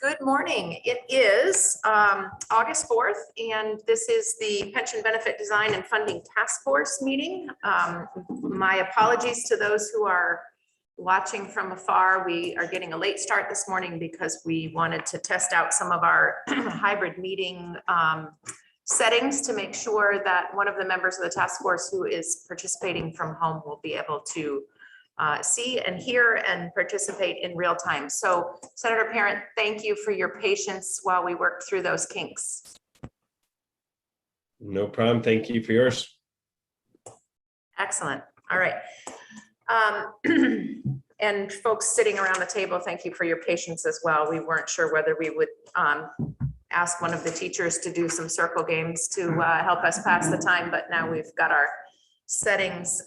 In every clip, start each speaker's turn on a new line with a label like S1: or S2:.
S1: Good morning. It is August 4th, and this is the Pension Benefit Design and Funding Task Force meeting. My apologies to those who are watching from afar. We are getting a late start this morning because we wanted to test out some of our hybrid meeting settings to make sure that one of the members of the task force who is participating from home will be able to see and hear and participate in real time. So Senator Parent, thank you for your patience while we work through those kinks.
S2: No problem. Thank you for yours.
S1: Excellent. All right. And folks sitting around the table, thank you for your patience as well. We weren't sure whether we would ask one of the teachers to do some circle games to help us pass the time, but now we've got our settings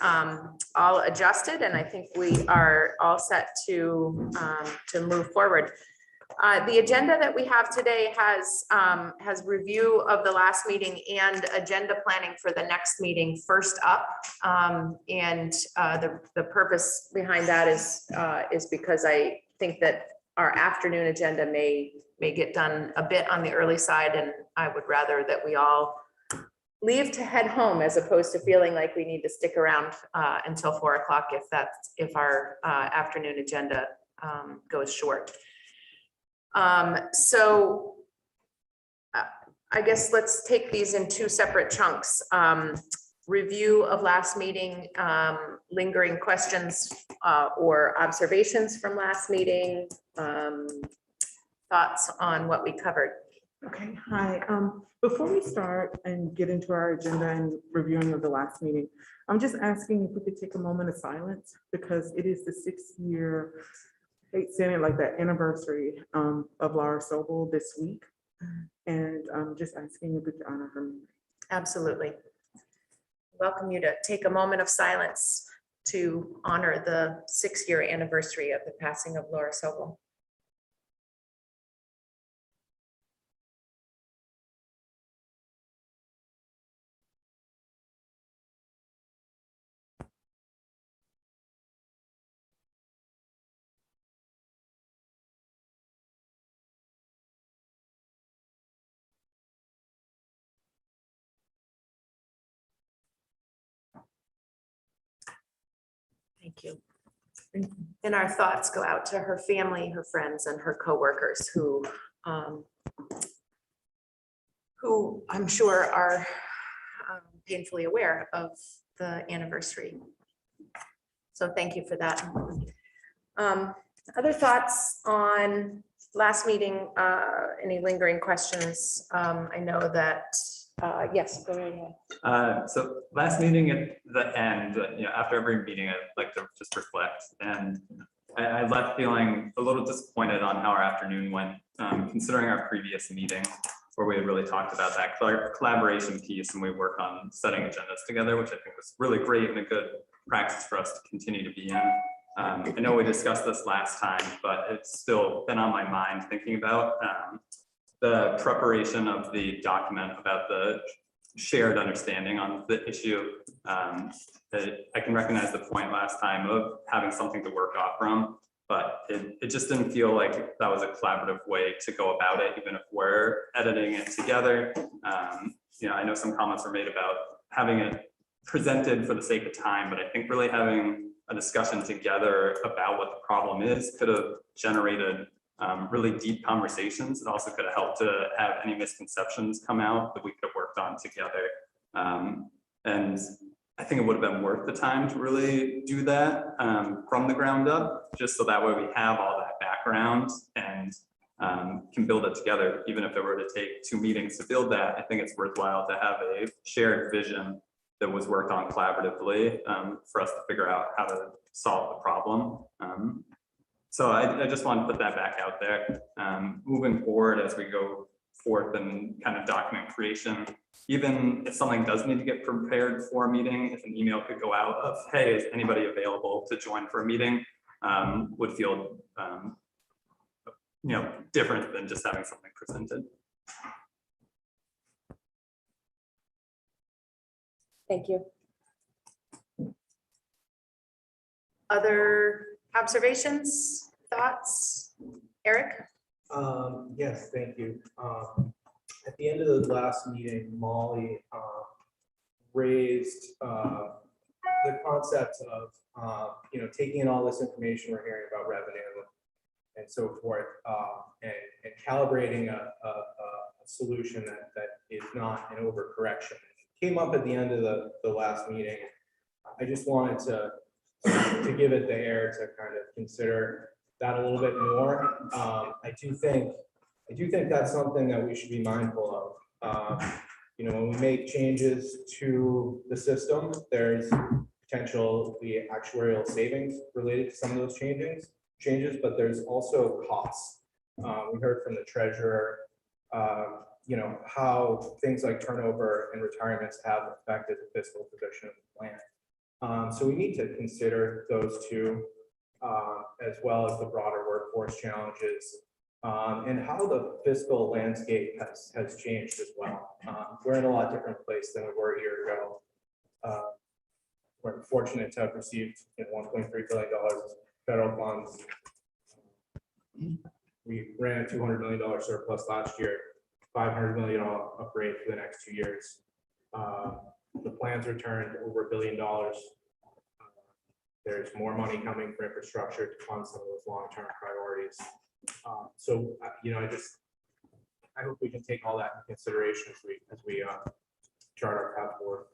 S1: all adjusted, and I think we are all set to move forward. The agenda that we have today has review of the last meeting and agenda planning for the next meeting first up, and the purpose behind that is because I think that our afternoon agenda may get done a bit on the early side, and I would rather that we all leave to head home as opposed to feeling like we need to stick around until 4 o'clock if our afternoon agenda goes short. So I guess let's take these in two separate chunks. Review of last meeting, lingering questions or observations from last meeting, thoughts on what we covered.
S3: Okay, hi. Before we start and get into our agenda and reviewing of the last meeting, I'm just asking if we could take a moment of silence because it is the 6-year, saying it like that, anniversary of Laura Sobel this week. And I'm just asking if we could honor her memory.
S1: Absolutely. Welcome you to take a moment of silence to honor the 6-year anniversary of the passing of Laura Sobel. Thank you. And our thoughts go out to her family, her friends, and her coworkers who I'm sure are painfully aware of the anniversary. So thank you for that. Other thoughts on last meeting? Any lingering questions? I know that, yes, go right ahead.
S4: So last meeting at the end, after every meeting, I'd like to just reflect. And I left feeling a little disappointed on how our afternoon went, considering our previous meeting, where we had really talked about that collaboration piece and we work on setting agendas together, which I think was really great and a good practice for us to continue to be in. I know we discussed this last time, but it's still been on my mind thinking about the preparation of the document about the shared understanding on the issue. I can recognize the point last time of having something to work off from, but it just didn't feel like that was a collaborative way to go about it, even if we're editing it together. I know some comments were made about having it presented for the sake of time, but I think really having a discussion together about what the problem is could have generated really deep conversations. It also could have helped to have any misconceptions come out that we could have worked on together. And I think it would have been worth the time to really do that from the ground up, just so that way we have all that background and can build it together. Even if it were to take 2 meetings to build that, I think it's worthwhile to have a shared vision that was worked on collaboratively for us to figure out how to solve the problem. So I just want to put that back out there. Moving forward as we go forth and kind of document creation, even if something does need to get prepared for a meeting, if an email could go out of, hey, is anybody available to join for a meeting, would feel different than just having something presented.
S1: Thank you. Other observations, thoughts? Eric?
S2: Yes, thank you. At the end of the last meeting, Molly raised the concept of, taking in all this information we're hearing about revenue and so forth, and calibrating a solution that is not an overcorrection. Came up at the end of the last meeting. I just wanted to give it the air to kind of consider that a little bit more. I do think that's something that we should be mindful of. When we make changes to the system, there's potentially actuarial savings related to some of those changes, but there's also costs. We heard from the treasurer, how things like turnover and retirements have affected the fiscal position of the plan. So we need to consider those two, as well as the broader workforce challenges, and how the fiscal landscape has changed as well. We're in a lot different place than we were a year ago. We're fortunate to have received $1.3 billion federal funds. We ran a $200 million surplus last year, $500 million upgrade for the next 2 years. The plans returned over $1 billion. There's more money coming for infrastructure to fund some of those long-term priorities. I hope we can take all that into consideration as we chart our path forward.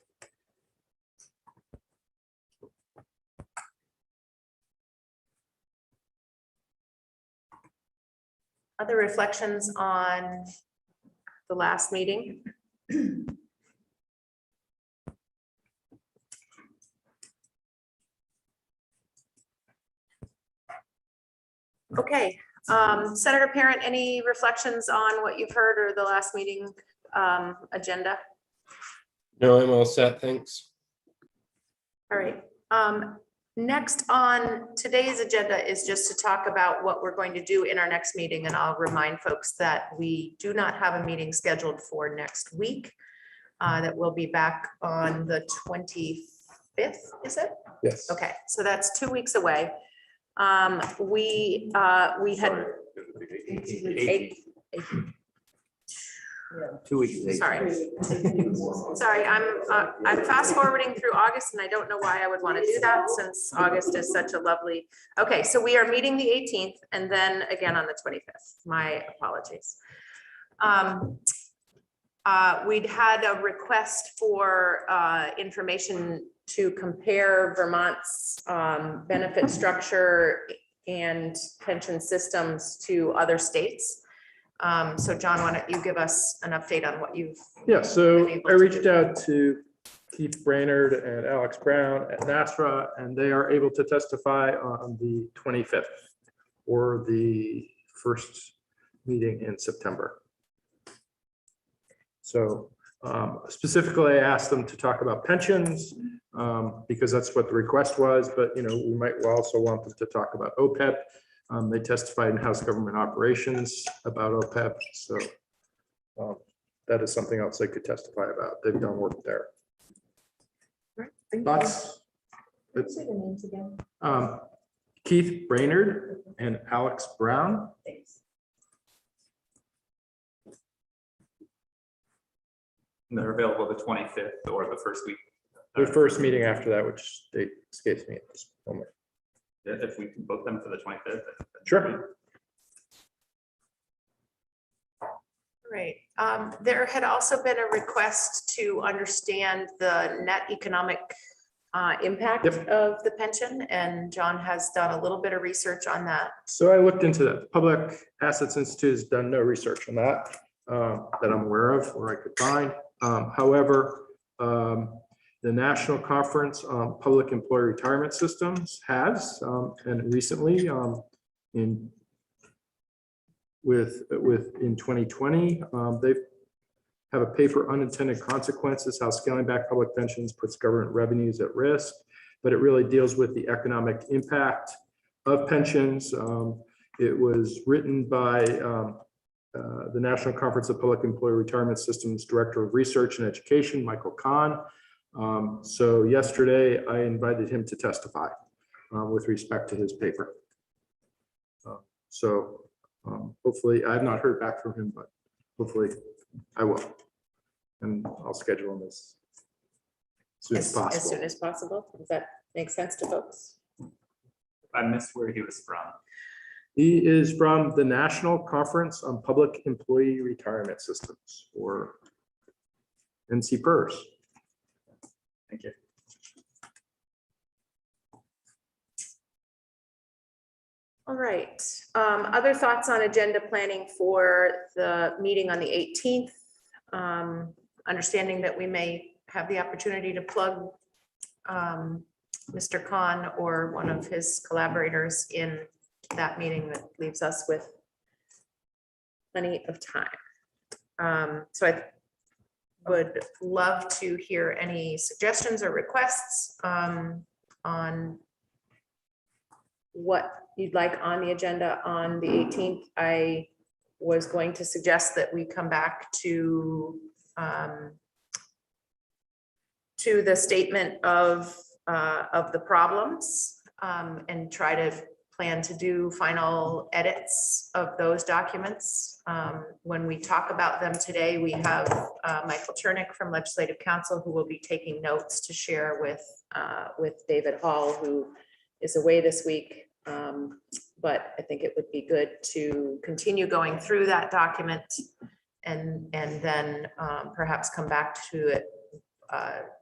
S1: Other reflections on the last meeting? Okay, Senator Parent, any reflections on what you've heard or the last meeting agenda?
S5: No, I'm all set, thanks.
S1: All right. Next on today's agenda is just to talk about what we're going to do in our next meeting. And I'll remind folks that we do not have a meeting scheduled for next week. That will be back on the 25th, is it?
S5: Yes.
S1: Okay, so that's 2 weeks away. We had.
S5: 2 weeks.
S1: Sorry. Sorry, I'm fast forwarding through August and I don't know why I would want to do that since August is such a lovely. Okay, so we are meeting the 18th and then again on the 25th. My apologies. We'd had a request for information to compare Vermont's benefit structure and pension systems to other states. So John, why don't you give us an update on what you've.
S6: Yeah, so
S1: been able
S6: I
S1: to
S6: reached
S1: do?
S6: out to Keith Brainerd and Alex Brown at NASRA, and they are able to testify on the 25th or the first meeting in September. So specifically, I asked them to talk about pensions because that's what the request was, but we might also want them to talk about OPEB. They testified in House Government Operations about OPEB, so that is something else they could testify about. They've done work there. Thoughts?
S1: Say the names again.
S6: Keith Brainerd and Alex Brown.
S1: Thanks.
S4: And they're available the 25th or the first week.
S6: The first meeting after that, which date escapes me at this moment.
S4: If we can book them for the 25th.
S6: Sure.
S1: Great. There had also been a request to understand the net economic impact
S6: Yep.
S1: of the pension, and John has done a little bit of research on that.
S6: So I looked into that. Public Assets Institute has done no research on that that I'm aware of or I could find. However, the National Conference on Public Employee Retirement Systems has, and recently in 2020, they have a paper, Unintended Consequences, How Scaling Back Public Pensions Puts Government Revenues at Risk, but it really deals with the economic impact of pensions. It was written by the National Conference of Public Employee Retirement Systems Director of Research and Education, Michael Kahn. So yesterday I invited him to testify with respect to his paper. So Hopefully, I've not heard back from him, but hopefully I will. And I'll schedule him as soon as
S1: As soon
S6: possible.
S1: as possible. Does that make sense to folks?
S4: I missed where he was from.
S6: He is from the National Conference on Public Employee Retirement Systems, or NCPERS.
S4: Thank you.
S1: All right. Other thoughts on agenda planning for the meeting on the 18th? Understanding that we may have the opportunity to plug Mr. Khan or one of his collaborators in that meeting, that leaves us with plenty of time. So I would love to hear any suggestions or requests on what you'd like on the agenda on the 18th. I was going to suggest that we come back to the statement of the problems and try to plan to do final edits of those documents. When we talk about them today, we have Michael Chernick from Legislative Council, who will be taking notes to share with David Hall, who is away this week. But I think it would be good to continue going through that document and then perhaps come back to it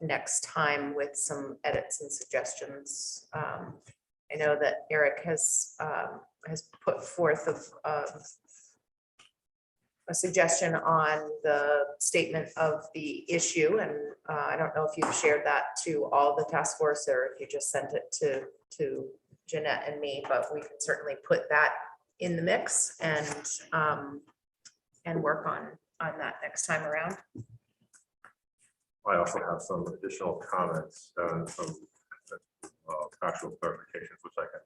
S1: next time with some edits and suggestions. I know that Eric has put forth a suggestion on the statement of the issue, and I don't know if you've shared that to all the task force or if you just sent it to Jeanette and me, but we can certainly put that in the mix and work on that next time around.
S7: I also have some additional comments and some factual clarifications, which I can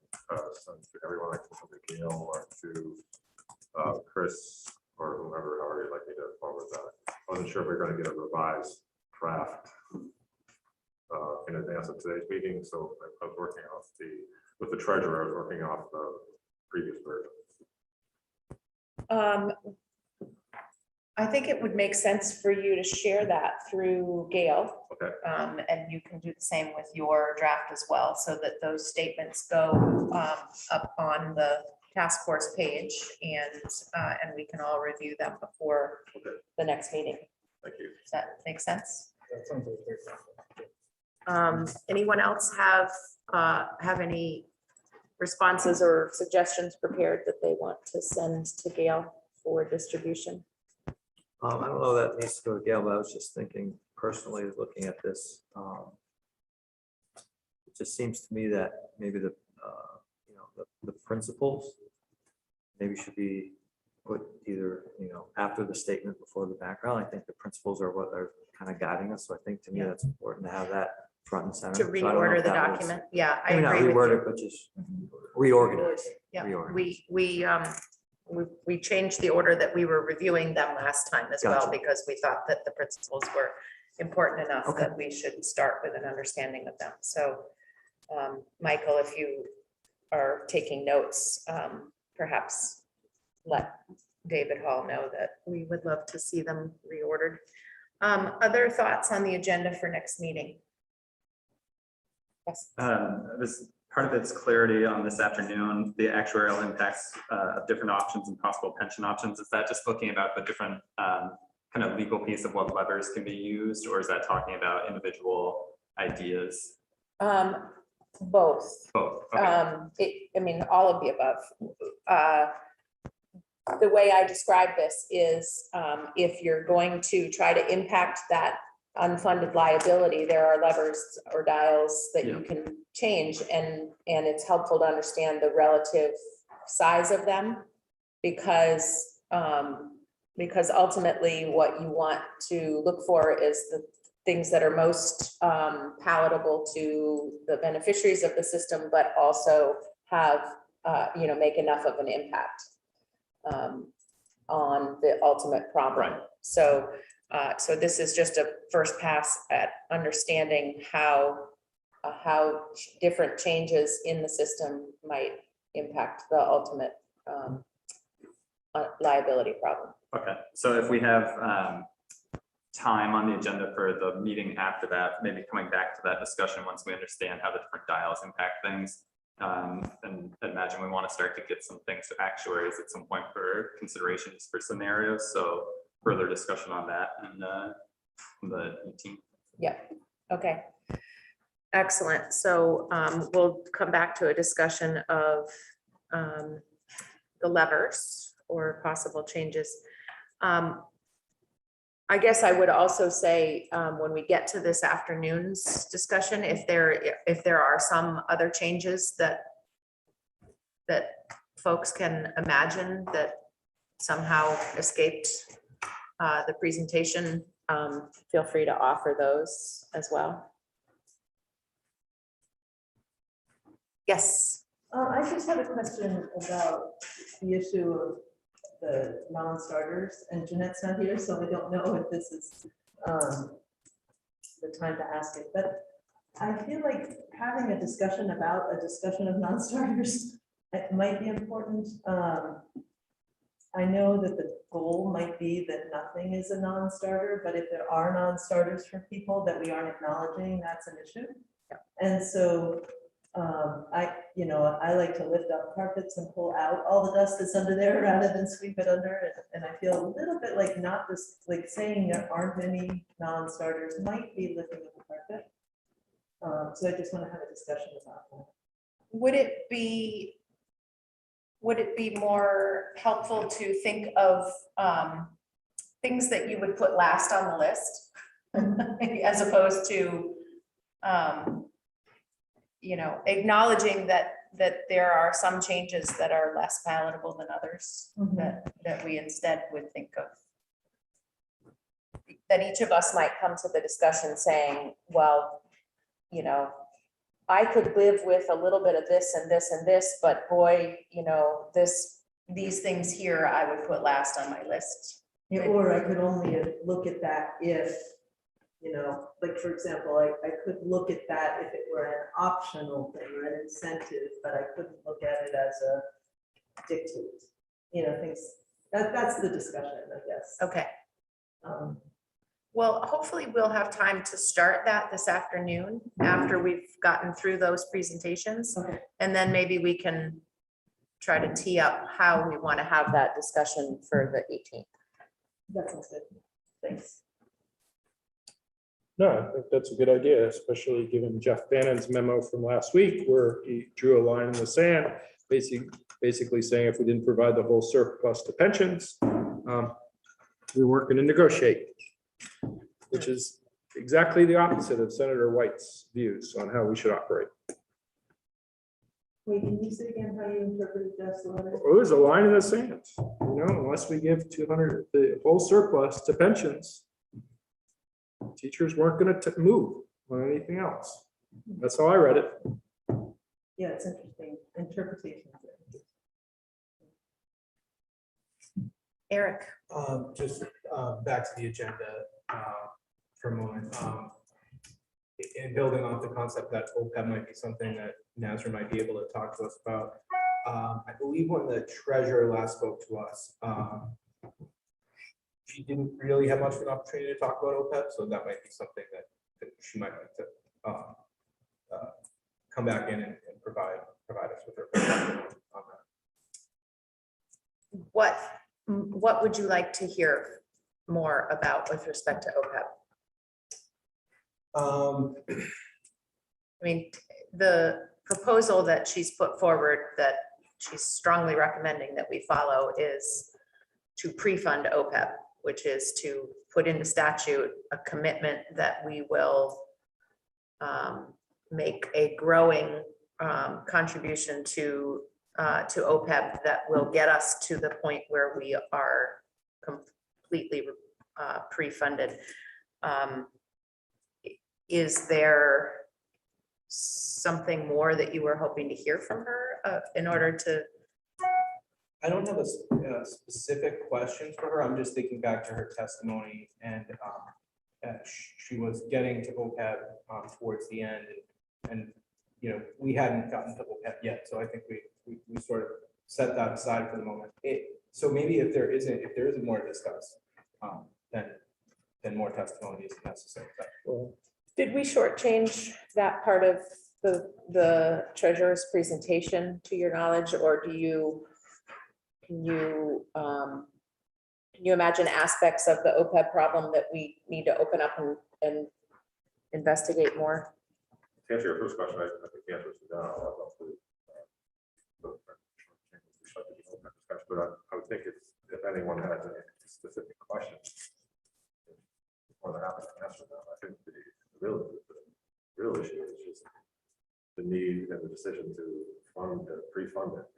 S7: send to everyone. I can send to Gail or to Chris or whomever, however you'd like me to forward that. I wasn't sure if we we're going to get a revised draft in advance of today's meeting, so I was working off with the treasurer, I was working off the previous version.
S1: I think it would make sense for you to share that through Gail.
S7: Okay.
S1: And you can do the same with your draft as well, so that those statements go up on the task force page and we can all review them before the next meeting.
S7: Thank you.
S1: Does that make sense?
S2: That sounds like a great.
S1: Anyone else have any responses or suggestions prepared that they want to send to Gail for distribution?
S8: I don't know that needs to go to Gail, but I was just thinking personally, looking at this. It just seems to me that maybe the principles maybe should be put either, after the statement, before the background. I think the principles are what are kind of guiding us. So I think to me, that's important to have that front and center.
S1: To
S8: So I don't know
S1: reorder
S8: if
S1: the
S8: that was-
S1: document? Yeah, I
S8: Maybe not
S1: agree with
S8: reword
S1: you.
S8: it, but just reorganize.
S1: Yeah,
S8: Reorganize.
S1: we changed the order that we were reviewing them last time as well,
S8: Gotcha.
S1: because we thought that the principles were important enough
S8: Okay.
S1: that we should start with an understanding of them. So, Michael, if you are taking notes, perhaps let David Hall know that we would love to see them reordered. Other thoughts on the agenda for next meeting? Yes.
S4: This part of its clarity on this afternoon, the actuarial impacts of different options and possible pension options. Is that just looking about the different kind of legal piece of what levers can be used, or is that talking about individual ideas?
S1: Both.
S4: Both. Okay.
S1: I mean, all of the above. The way I describe this is, if you're going to try to impact that unfunded liability, there are levers or dials that you can change, and it's helpful to understand the relative size of them, because ultimately what you want to look for is the things that are most palatable to the beneficiaries of the system, but also have, make enough of an impact on the ultimate problem.
S4: Right.
S1: So this is just a first pass at understanding how different changes in the system might impact the ultimate liability problem.
S4: Okay, so if we have time on the agenda for the meeting after that, maybe coming back to that discussion once we understand how the different dials impact things. And imagine we want to start to get some things to actuaries at some point for considerations for scenarios. So further discussion on that and the 18th.
S1: Yeah, okay. Excellent. So we'll come back to a discussion of the levers or possible changes. I guess I would also say, when we get to this afternoon's discussion, if there are some other changes that folks can imagine that somehow escaped the presentation, feel free to offer those as well. Yes.
S9: I just had a question about the issue of the non-starters, and Jeanette's not here, so we don't know if this is the time to ask it, but I feel like having a discussion about a discussion of non-starters, it might be important. I know that the goal might be that nothing is a non-starter, but if there are non-starters for people that we aren't acknowledging, that's an issue.
S1: Yeah.
S9: And so I like to lift up carpets and pull out all the dust that's under there rather than sweep it under. And I feel a little bit like not just like saying there aren't any non-starters might be lifting up the carpet. So I just want to have a discussion about that.
S1: Would it be more helpful to think of things that you would put last on the list as opposed to acknowledging that there are some changes that are less palatable than others, that we instead would think of. That each of us might come to the discussion saying, well, I could live with a little bit of this and this and this, but boy, these things here I would put last on my list.
S9: Yeah, or I could only look at that if, like, for example, I could look at that if it were an optional thing or an incentive, but I couldn't look at it as a dictate, things, that's the discussion, I guess.
S1: Okay.
S9: Um,
S1: Well, hopefully we'll have time to start that this afternoon after we've gotten through those presentations.
S9: Okay.
S1: And then maybe we can try to tee up how we want to have that discussion for the 18th.
S9: That sounds good. Thanks.
S6: No, I think that's a good idea, especially given Jeff Bannon's memo from last week where he drew a line in the sand, basically saying if we didn't provide the whole surplus to pensions, we weren't going to negotiate, which is exactly the opposite of Senator White's views on how we should operate.
S9: Wait, can you say again how you interpreted Jeff's letter?
S6: It was a line in the sand, unless we give 200, the whole surplus to pensions, teachers weren't going to move on anything else. That's how I read it.
S9: Yeah, it's interesting. Interpretation.
S1: Eric.
S2: Just back to the agenda for a moment. In building off the concept that OPEB might be something that Nazar might be able to talk to us about. I believe when the treasurer last spoke to us, she didn't really have much of an opportunity to talk about OPEB, so that might be something that she might like to come back in and provide us with her perspective on that.
S1: What would you like to hear more about with respect to OPEB? I mean, the proposal that she's put forward that she's strongly recommending that we follow is to pre-fund OPEB, which is to put into statute a commitment that we will make a growing contribution to OPEB that will get us to the point where we are completely pre-funded. Is there something more that you were hoping to hear from her in order to?
S2: I don't have a specific question for her. I'm just thinking back to her testimony and she was getting to OPEB towards the end and we hadn't gotten to OPEB yet. So I think we sort of set that aside for the moment. So maybe if there isn't more to discuss, then more testimony is necessary.
S1: Did we shortchange that part of the treasurer's presentation to your knowledge, or can you imagine aspects of the OPEB problem that we need to open up and investigate more?
S7: To answer your first question, I think the answer is no. But I would think if anyone has any specific questions, more than happy to answer them. I think the real issue is just the need and the decision to pre-fund it.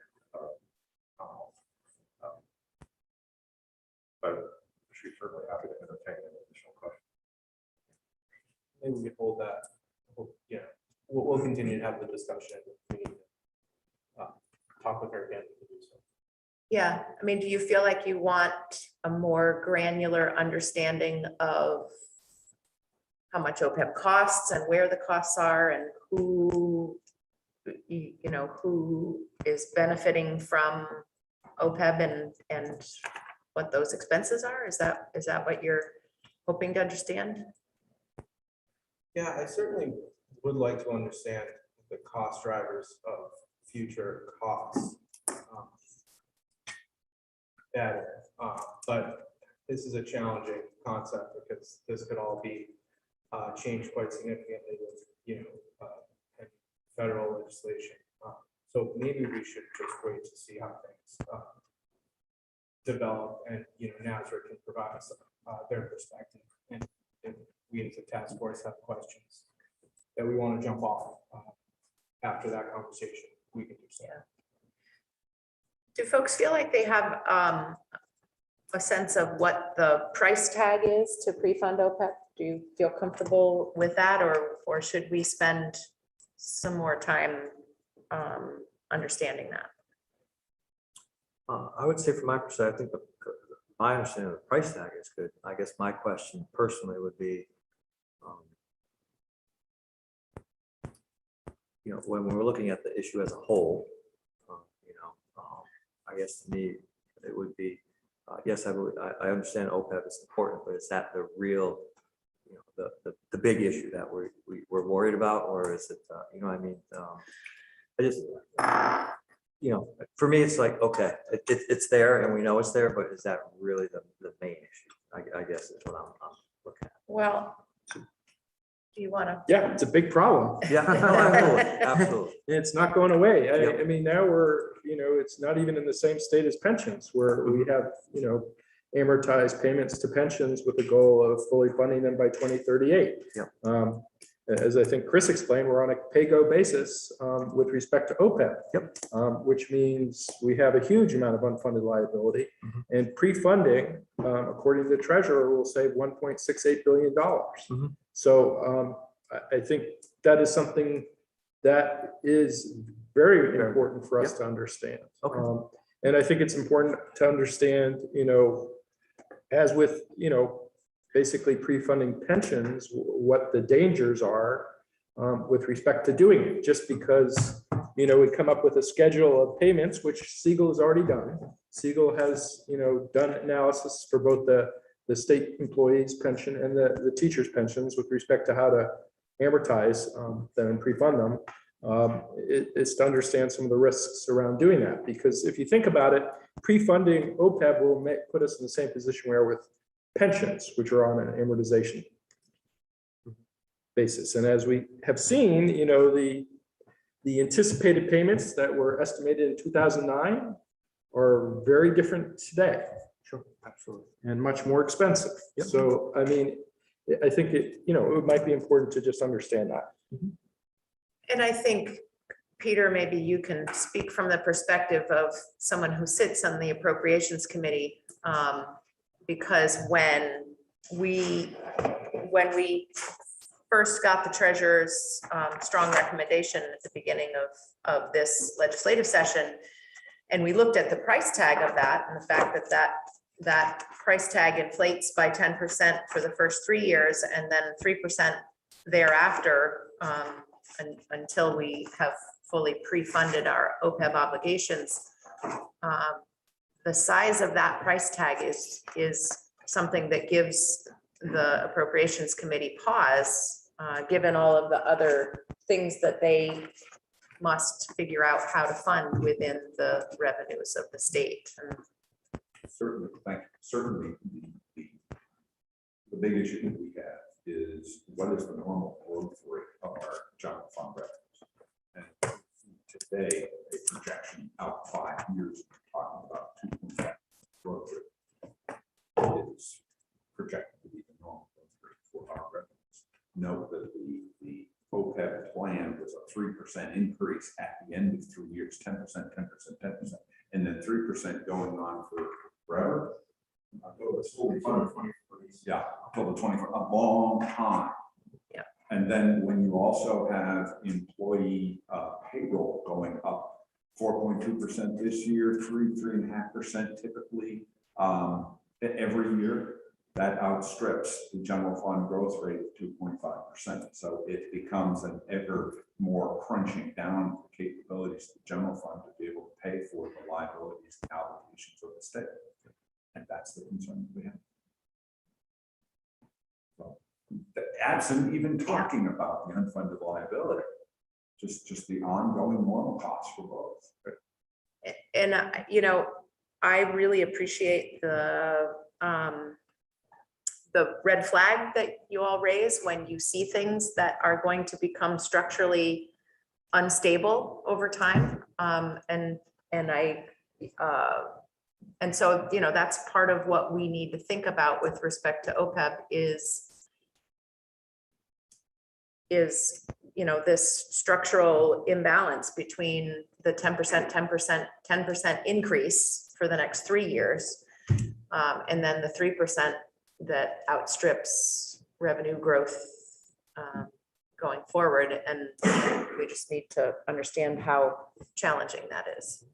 S7: But she's certainly happy to entertain an additional question.
S2: Maybe we could hold that. Yeah, we'll continue to have the discussion. We need to talk with her again to do so.
S1: Yeah, I mean, do you feel like you want a more granular understanding of how much OPEB costs and where the costs are and who, who is benefiting from OPEB and what those expenses are? Is that what you're hoping to understand?
S2: Yeah, I certainly would like to understand the cost drivers of future costs. Better, but this is a challenging concept because this could all be changed quite significantly with, federal legislation. So maybe we should just wait to see how things develop, and NASRA can provide us their perspective. And if we as a task force have questions that we want to jump off after that conversation, we can do so.
S1: Do folks feel like they have a sense of what the price tag is to pre-fund OPEB? Do you feel comfortable with that, or should we spend some more time understanding that?
S8: I would say from my perspective, I think my understanding of the price tag is good. I guess my question personally would be, when we're looking at the issue as a whole, I guess to me, it would be, yes, I understand OPEB is important, but is that the real, the big issue that we're worried about, or is it, what I mean? I just, for me, it's like, okay, it's there and we know it's there, but is that really the main issue? I guess is what I'm looking at.
S1: Well, do you want to?
S6: Yeah, it's a big problem.
S8: Yeah, no, absolutely.
S6: It's not going away.
S8: Yep.
S6: I mean, now it's not even in the same state as pensions, where we have, amortized payments to pensions with the goal of fully funding them by 2038.
S8: Yep.
S6: As I think Chris explained, we're on a pay-go basis with respect to OPEB.
S8: Yep.
S6: Which means we have a huge amount of unfunded liability.
S8: Mhm.
S6: And pre-funding, according to the treasurer, will save $1.68 billion.
S8: Mhm.
S6: So I think that is something that is very important for us to understand.
S8: Okay.
S6: And I think it's important to understand, as with, basically pre-funding pensions, what the dangers are with respect to doing it. Just because, we come up with a schedule of payments, which Siegel has already done. Siegel has, done analysis for both the state employees pension and the teachers pensions with respect to how to amortize them and pre-fund them. It's to understand some of the risks around doing that, because if you think about it, pre-funding OPEB will put us in the same position we are with pensions, which are on an amortization basis. And as we have seen, the anticipated payments that were estimated in 2009 are very different today.
S8: Sure, absolutely.
S6: And much more expensive.
S8: Yep.
S6: So, I mean, I think it might be important to just understand that.
S1: And I think, Peter, maybe you can speak from the perspective of someone who sits on the Appropriations Committee. Because when we first got the treasurer's strong recommendation at the beginning of this legislative session, and we looked at the price tag of that, and the fact that price tag inflates by 10% for the first 3 years, and then 3% thereafter, until we have fully pre-funded our OPEB obligations. the size of that price tag is something that gives the appropriations committee pause, given all of the other things that they must figure out how to fund within the revenues of the state. And
S10: Certainly, certainly, the big issue that we have is what is the normal growth rate of our general fund revenues? And today, a projection out 5 years, talking about 2% growth rate is projected to be the normal growth rate for our revenues. Note that the OPEB plan was a 3% increase at the end of 3 years, 10%, 10%, 10%, and then 3% going on for forever. Until it's fully funded. Yeah, until the 24, a long time.
S1: Yeah.
S10: And then when you also have employee payroll going up 4.2% this year, 3.5% typically every year, that outstrips the general fund growth rate of 2.5%. So it becomes an ever more crunching down the capabilities of the general fund to be able to pay for the liabilities and obligations of the state. And that's the concern we have. So, absent even talking about the unfunded liability, just the ongoing normal costs for both.
S1: And you know, I really appreciate the red flag that you all raise when you see things that are going to become structurally unstable over time. And so, you know, that's part of what we need to think about with respect to OPEB is, you know, this structural imbalance between the 10%, 10%, 10% increase for the next 3 years, and then the 3% that outstrips revenue growth going forward. And we just need to understand how challenging that is.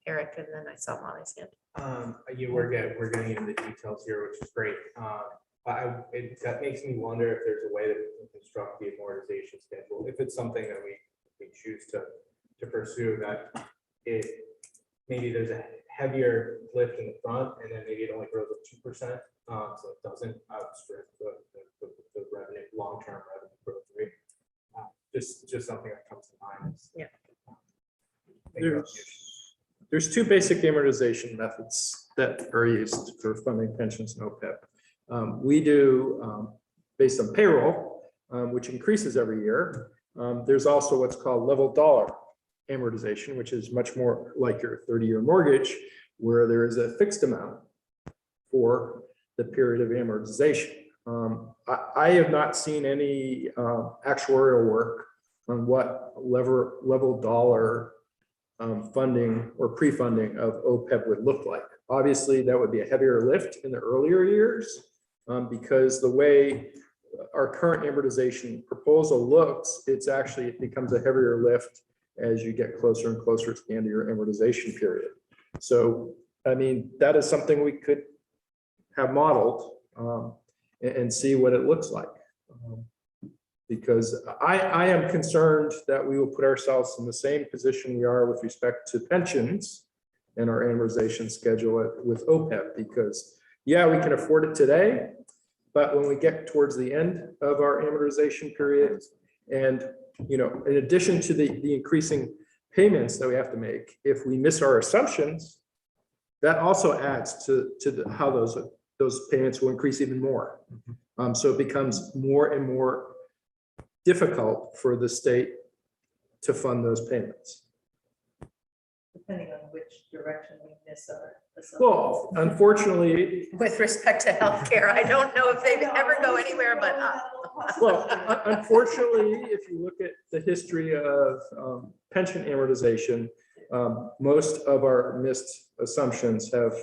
S1: Eric, and then I saw Molly's hand.
S2: We're getting into the details here, which is great. That makes me wonder if there's a way that we can construct the amortization schedule, if it's something that we choose to pursue, that it maybe there's a heavier lift in the front, and then maybe it only grows at 2%, so it doesn't outstrip the revenue, long-term revenue growth rate. Just something that comes to mind.
S1: Yeah.
S6: There's two basic amortization methods that are used for funding pensions and OPEB. We do based on payroll, which increases every year. There's also what's called level dollar amortization, which is much more like your 30-year mortgage, where there is a fixed amount for the period of amortization. I have not seen any actuarial work on what level dollar funding or pre-funding of OPEB would look like. Obviously, that would be a heavier lift in the earlier years because the way our current amortization proposal looks, it becomes a heavier lift as you get closer and closer to the end of your amortization period. So, I mean, that is something we could have modeled and see what it looks like. Because I am concerned that we will put ourselves in the same position we are with respect to pensions and our amortization schedule with OPEB, because yeah, we can afford it today, but when we get towards the end of our amortization period, and you know, in addition to the increasing payments that we have to make, if we miss our assumptions, that also adds to how those payments will increase even more. So it becomes more and more difficult for the state to fund those payments.
S9: Depending on which direction we miss our assumptions.
S6: Well, unfortunately,
S1: With respect to healthcare, I don't know if they ever go anywhere but up.
S6: well, unfortunately, if you look at the history of pension amortization, most of our missed assumptions have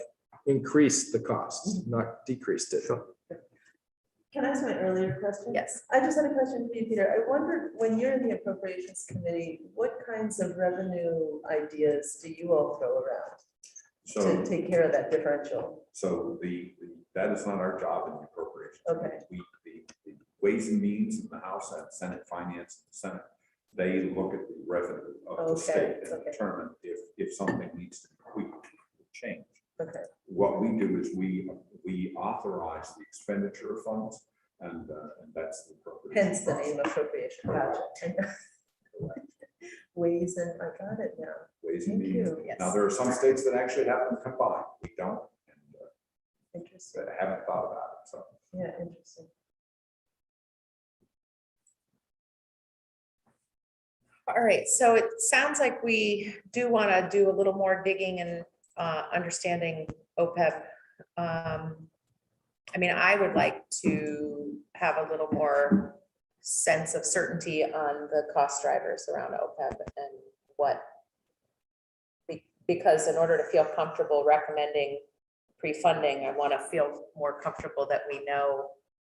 S6: increased the costs, not decreased it.
S9: Can I ask my earlier question?
S1: Yes.
S9: I just had a question for you, Peter. I wondered, when you're in the appropriations committee, what kinds of revenue ideas do you all throw around
S10: So,
S9: to take care of that differential?
S10: so that is not our job in the appropriations.
S9: Okay.
S10: The Ways and Means in the House and Senate Finance, Senate, they look at the revenue of the
S9: Okay,
S10: state and
S9: okay.
S10: determine if something needs to be tweaked, changed.
S9: Okay.
S10: What we do is we authorize the expenditure of funds, and that's the appropriate.
S9: Hence the name appropriation. Gotcha. Ways and, I got it now.
S10: Ways and
S9: Thank
S10: means.
S9: you.
S10: Now, there are some states that actually have them combined. We don't, and
S9: Interesting.
S10: I haven't thought about it, so.
S9: Yeah, interesting.
S1: All right, so it sounds like we do want to do a little more digging and understanding OPEB. I mean, I would like to have a little more sense of certainty on the cost drivers around OPEB and what, because in order to feel comfortable recommending pre-funding, I want to feel more comfortable that we know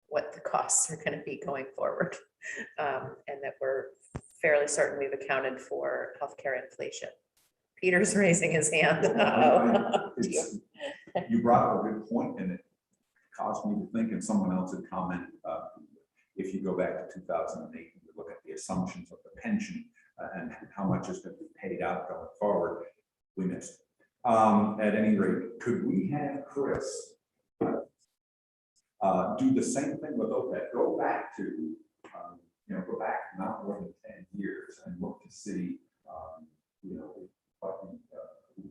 S1: what the costs are going to be going forward. And that we're fairly certain we've accounted for healthcare inflation. Peter's raising his hand.
S10: It's- You brought up a good point, and it caused me to think, and someone else had commented, if you go back to 2008, and you look at the assumptions of the pension and how much is going to be paid out going forward, we missed. At any rate, could we have Chris do the same thing with OPEB? Go back to, go back not more than 10 years and look to see,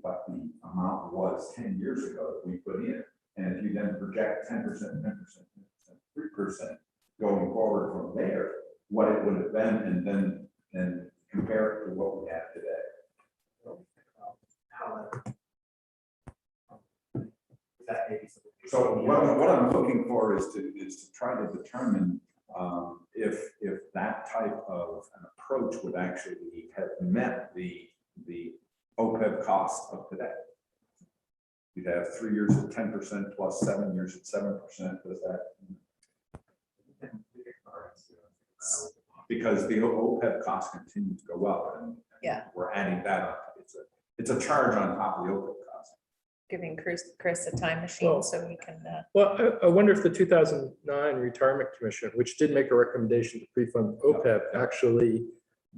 S10: what the amount was 10 years ago that we put in. And if you then project 10%, 10%, 3% going forward from there, what it would have been, and then compare it to what we have today. So what I'm looking for is to try to determine if that type of an approach would actually have met the OPEB cost of today. You'd have 3 years at 10% plus 7 years at 7%. Does that? Because the OPEB cost continues to go up, and
S1: Yeah.
S10: we're adding that up. It's a charge on top of the OPEB cost.
S1: Giving Chris a time machine
S6: Well-
S1: so we can,
S6: Well, I wonder if the 2009 Retirement Commission, which did make a recommendation to pre-fund OPEB, actually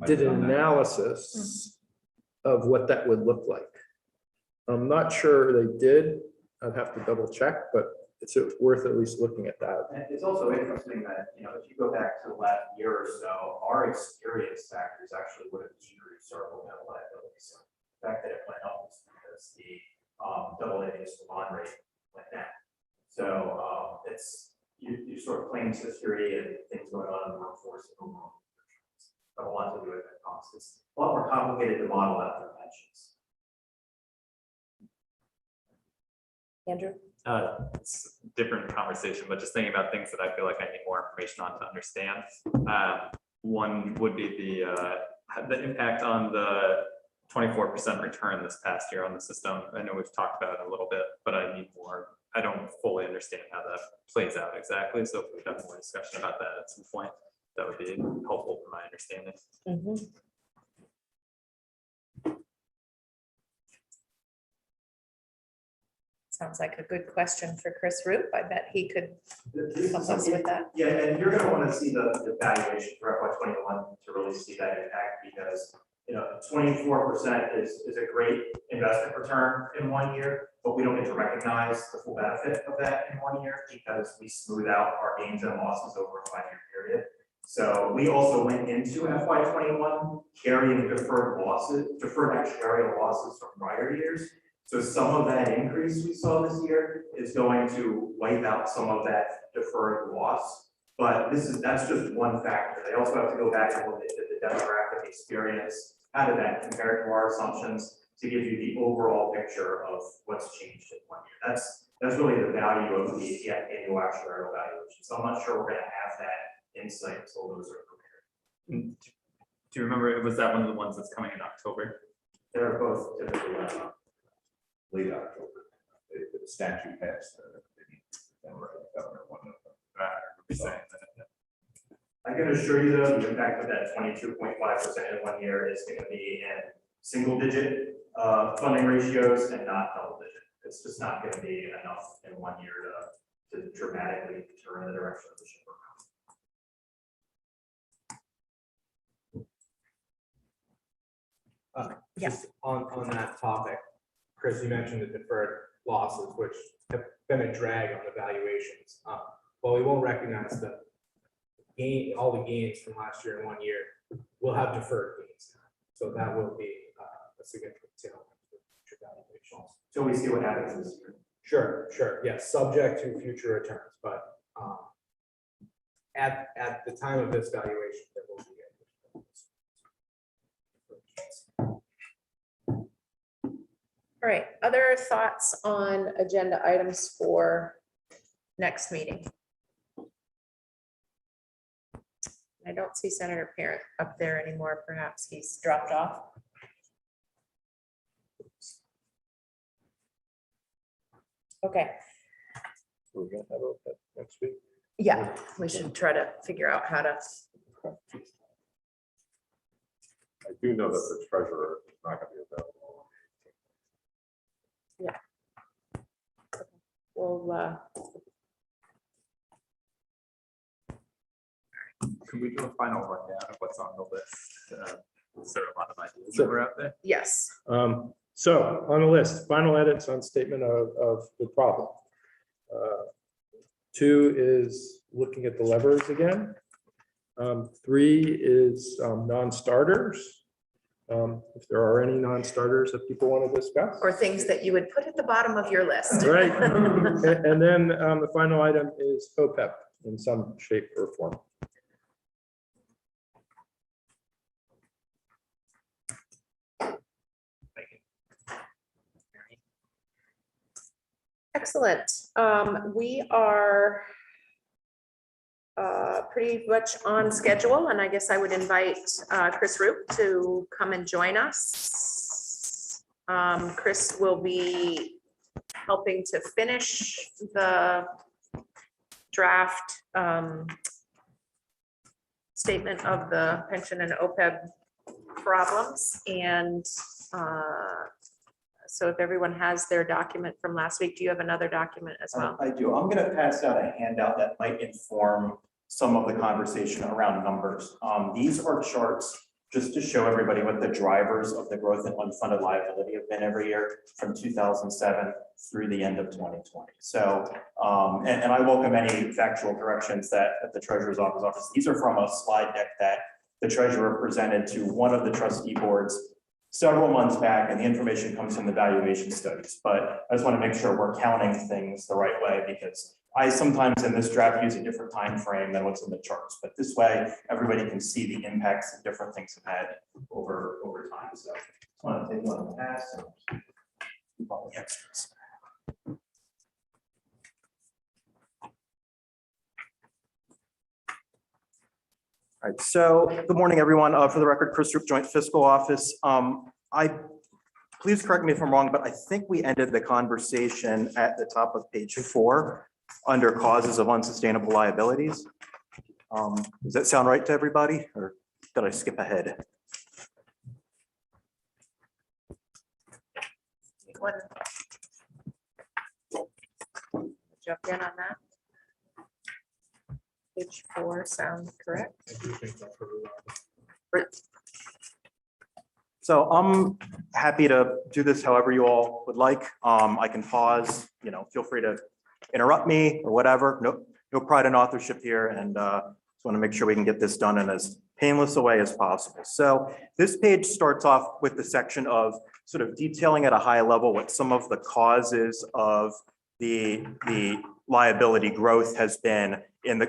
S6: did an analysis of what that would look like. I'm not sure they did. I'd have to double check, but it's worth at least looking at that.
S11: And it's also interesting that, if you go back to the last year or so, our experience factors actually would have decreased our OPEB liabilities. The fact that it went up is because the AA municipal bond rate went down. So it's you sort of claims history and things going on in the workforce and overall. Have a lot to do with that cost. It's a lot more complicated to model out than pensions.
S1: Andrew?
S4: It's a different conversation, but just thinking about things that I feel like I need more information on to understand. One would be the impact on the 24% return this past year on the system. I know we've talked about it a little bit, but I need more. I don't fully understand how that plays out exactly. So if we have more discussion about that at some point, that would be helpful for my understanding.
S1: Sounds like a good question for Chris Roop. I bet he could help us with that.
S11: Yeah, and you're gonna wanna see the valuation for FY 21 to really see that impact, because 24% is a great investment return in 1 year, but we don't get to recognize the full benefit of that in 1 year because we smooth out our gains and losses over a 5-year period. So we also went into FY 21 carrying deferred actuarial losses from prior years. So some of that increase we saw this year is going to wipe out some of that deferred loss. But that's just one factor. They also have to go back and look at the demographic experience. How did that compare to our assumptions to give you the overall picture of what's changed in 1 year? That's really the value of the annual actuarial valuation. So I'm not sure we're going to have that insight until those are prepared.
S4: Do you remember, was that one of the ones that's coming in October?
S11: They're both typically
S10: Late October. The statute passed. Governor one of them.
S4: I remember saying that.
S11: I can assure you though, the impact of that 22.5% in 1 year is going to be in single digit funding ratios and not double digit. It's just not going to be enough in 1 year to dramatically turn the direction of the ship around.
S1: Yeah.
S2: Just on that topic, Chris, you mentioned the deferred losses, which have been a drag on the valuations. While we won't recognize the gain, all the gains from last year in 1 year, we'll have deferred gains. So that will be a significant tailwind for future valuations.
S11: So we see what happens this year.
S2: Sure, yes, subject to future returns, but at the time of this valuation, there will be.
S1: All right, other thoughts on agenda items for next meeting? I don't see Senator Parent up there anymore. Perhaps he's dropped off. Okay,
S6: We're gonna have OPEB next week.
S1: yeah, we should try to figure out how to,
S7: I do know that the treasurer is not going to be available.
S1: we'll,
S4: Can we do a final rundown of what's on the list? Is there a lot of ideas
S6: Sure.
S4: that were out there?
S1: yes.
S6: So on the list, final edits on statement of the problem. 2 is looking at the levers again. 3 is non-starters. If there are any non-starters that people want to discuss.
S1: Or things that you would put at the bottom of your list.
S6: Right. And then the final item is OPEB in some shape or form.
S1: Excellent. We are pretty much on schedule, and I guess I would invite Chris Roop to come and join us. Chris will be helping to finish the draft statement of the pension and OPEB problems, and so if everyone has their document from last week, do you have another document as well?
S11: I do. I'm going to pass out a handout that might inform some of the conversation around numbers. These are charts just to show everybody what the drivers of the growth in unfunded liability have been every year from 2007 through the end of 2020. So, and I welcome any factual corrections that the treasurer's office. These are from a slide deck that the treasurer presented to one of the trustee boards several months back, and the information comes from the valuation studies. But I just want to make sure we're counting things the right way, because I sometimes in this draft use a different time frame than what's in the charts. But this way, everybody can see the impacts that different things have had over time. So I want to take one on the past and keep all the extras. All right, so good morning, everyone. For the record, Chris Roop, Joint Fiscal Office. Please correct me if I'm wrong, but I think we ended the conversation at the top of page 4 under causes of unsustainable liabilities. Does that sound right to everybody, or did I skip ahead?
S1: Anyone jump in on that? Page 4 sounds correct.
S2: I do think that's what
S11: So I'm happy to do this however you all would like. I can pause, feel free to interrupt me or whatever. No pride in authorship here, and just want to make sure we can get this done in as painless a way as possible. So this page starts off with the section of sort of detailing at a high level what some of the causes of the liability growth has been in the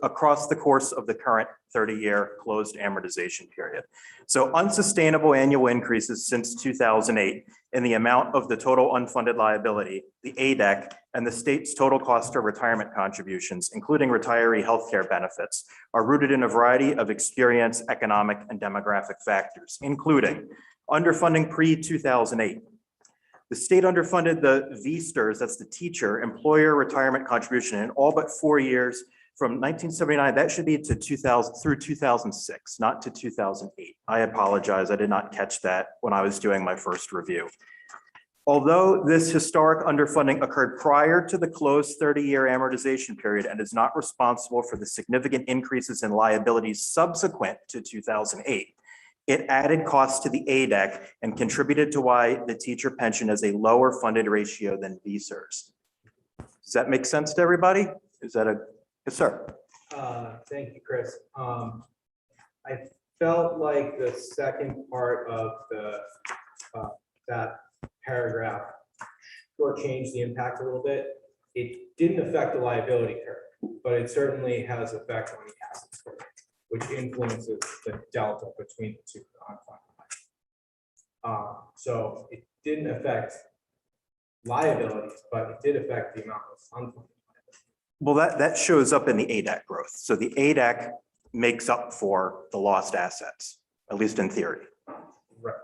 S11: across the course of the current 30-year closed amortization period. So unsustainable annual increases since 2008 in the amount of the total unfunded liability, the ADEC, and the state's total cost of retirement contributions, including retiree healthcare benefits, are rooted in a variety of experience, economic, and demographic factors, including underfunding pre-2008. The state underfunded the VSTRS, that's the teacher employer retirement contribution, in all but 4 years from 1979. That should be to 2000 through 2006, not to 2008. I apologize. I did not catch that when I was doing my first review. Although this historic underfunding occurred prior to the closed 30-year amortization period and is not responsible for the significant increases in liabilities subsequent to 2008,
S12: It added costs to the ADEC and contributed to why the teacher pension is a lower funded ratio than VSERS. Does that make sense to everybody? Is that a, yes, sir?
S2: Thank you, Chris. I felt like the second part of the, that paragraph shortchanged the impact a little bit. It didn't affect the liability curve, but it certainly has effect on the assets curve, which influences the delta between the two. So it didn't affect liabilities, but it did affect the amount of unfunded.
S12: Well, that shows up in the ADEC growth. So the ADEC makes up for the lost assets, at least in theory.
S2: Right.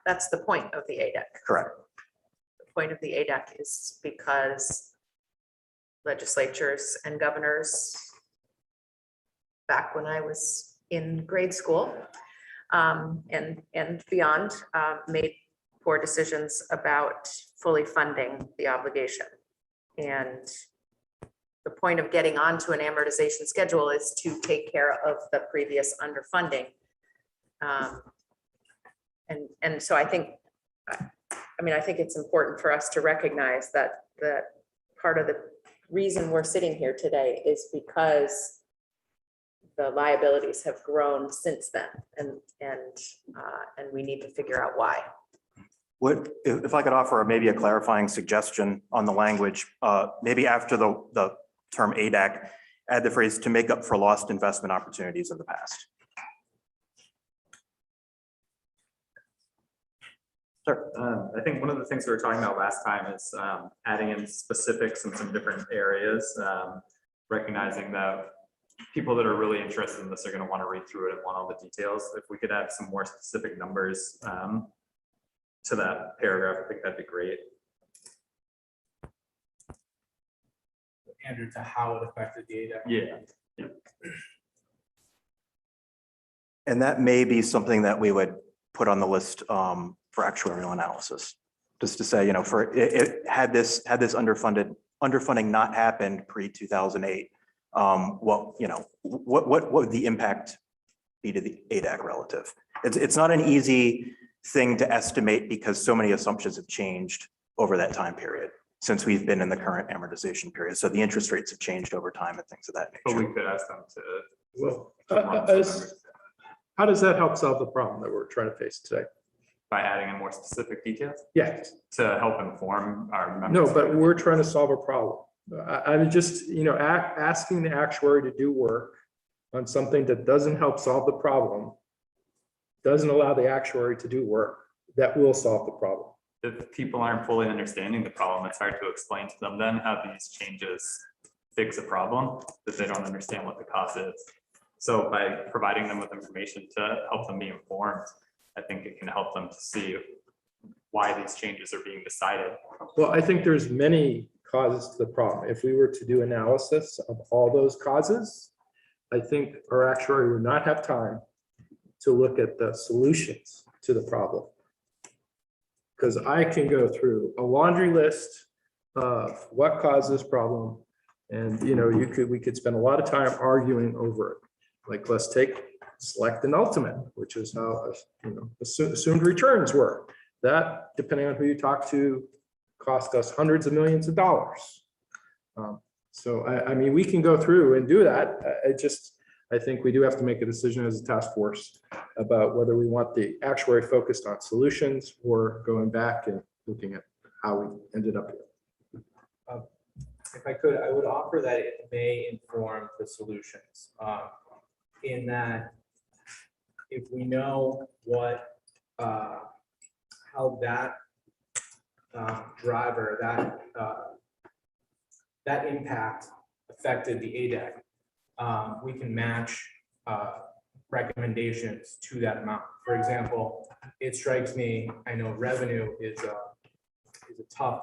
S1: That's the point of the ADEC.
S12: Correct.
S1: The point of the ADEC is because legislatures and governors, back when I was in grade school and beyond, made poor decisions about fully funding the obligation. And the point of getting onto an amortization schedule is to take care of the previous underfunding. And so I think, I think it's important for us to recognize that part of the reason we're sitting here today is because the liabilities have grown since then, and we need to figure out why.
S12: What, if I could offer maybe a clarifying suggestion on the language, maybe after the term ADEC, add the phrase to make up for lost investment opportunities in the past.
S4: Sure. I think one of the things we were talking about last time is adding in specifics in some different areas, recognizing that people that are really interested in this are going to want to read through it and want all the details. If we could add some more specific numbers to that paragraph, I think that'd be great.
S2: Andrew, to how it affected the ADEC.
S4: Yeah.
S12: And that may be something that we would put on the list for actuarial analysis. Just to say, for it had this underfunding not happened pre-2008, what would the impact be to the ADEC relative? It's not an easy thing to estimate because so many assumptions have changed over that time period since we've been in the current amortization period. So the interest rates have changed over time and things of that
S4: But
S12: nature.
S4: we could ask them to.
S6: Well,
S4: run some numbers
S6: how does that help solve the problem that we're trying to face today?
S4: by adding in more specific details
S6: Yes,
S4: to help inform our members.
S6: no, but we're trying to solve a problem. I'm just, asking the actuary to do work on something that doesn't help solve the problem, doesn't allow the actuary to do work that will solve the problem.
S4: If people aren't fully understanding the problem, it's hard to explain to them then how these changes fix a problem that they don't understand what the cause is. So by providing them with information to help them be informed, I think it can help them to see why these changes are being decided.
S6: Well, I think there's many causes to the problem. If we were to do analysis of all those causes, I think our actuary would not have time to look at the solutions to the problem. Because I can go through a laundry list of what caused this problem. And, we could spend a lot of time arguing over it. Like, let's take select and ultimate, which is how, assumed returns were. That, depending on who you talk to, cost us hundreds of millions of dollars. So, we can go through and do that. I think we do have to make a decision as a task force about whether we want the actuary focused on solutions or going back and looking at how we ended up here.
S2: If I could, I would offer that it may inform the solutions. In that, if we know what, how that driver, that impact affected the ADEC, we can match recommendations to that amount. For example, it strikes me, I know revenue is a tough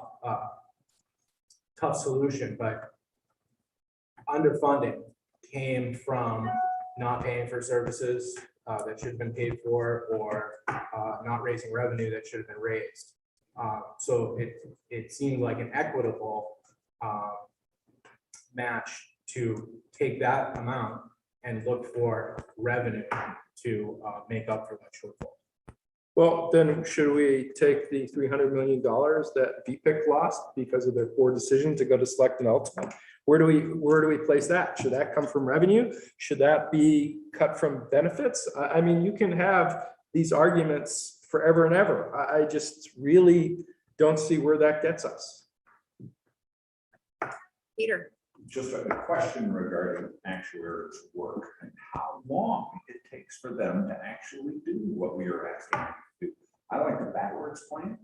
S2: solution, but underfunding came from not paying for services that should have been paid for, or not raising revenue that should have been raised. So it seemed like an equitable match to take that amount and look for revenue to make up for that shortfall.
S6: Well, then should we take the $300 million that VPIC lost because of their poor decision to go to Select and Ultimate? Where do we place that? Should that come from revenue? Should that be cut from benefits? I mean, you can have these arguments forever and ever. I just really don't see where that gets us.
S1: Peter,
S10: Just a question regarding actuaries' work and how long it takes for them to actually do what we are asking them to do. I like the backwards plan.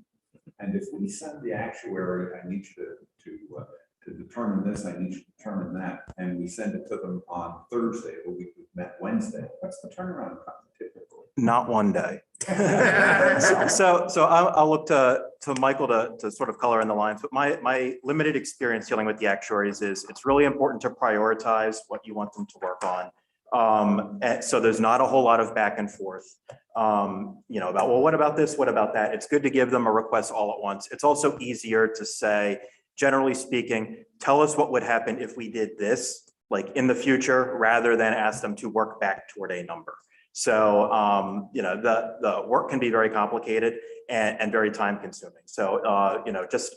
S10: And if we send the actuary, I need you to determine this, I need you to determine that, and we send it to them on Thursday, but we've met Wednesday, what's the turnaround time typically?
S12: Not one day. So I'll look to Michael to sort of color in the lines, but my limited experience dealing with the actuaries is it's really important to prioritize what you want them to work on. And so there's not a whole lot of back and forth, about, well, what about this? What about that? It's good to give them a request all at once. It's also easier to say, generally speaking, tell us what would happen if we did this, like in the future, rather than ask them to work back toward a number. So, the work can be very complicated and very time consuming. So, just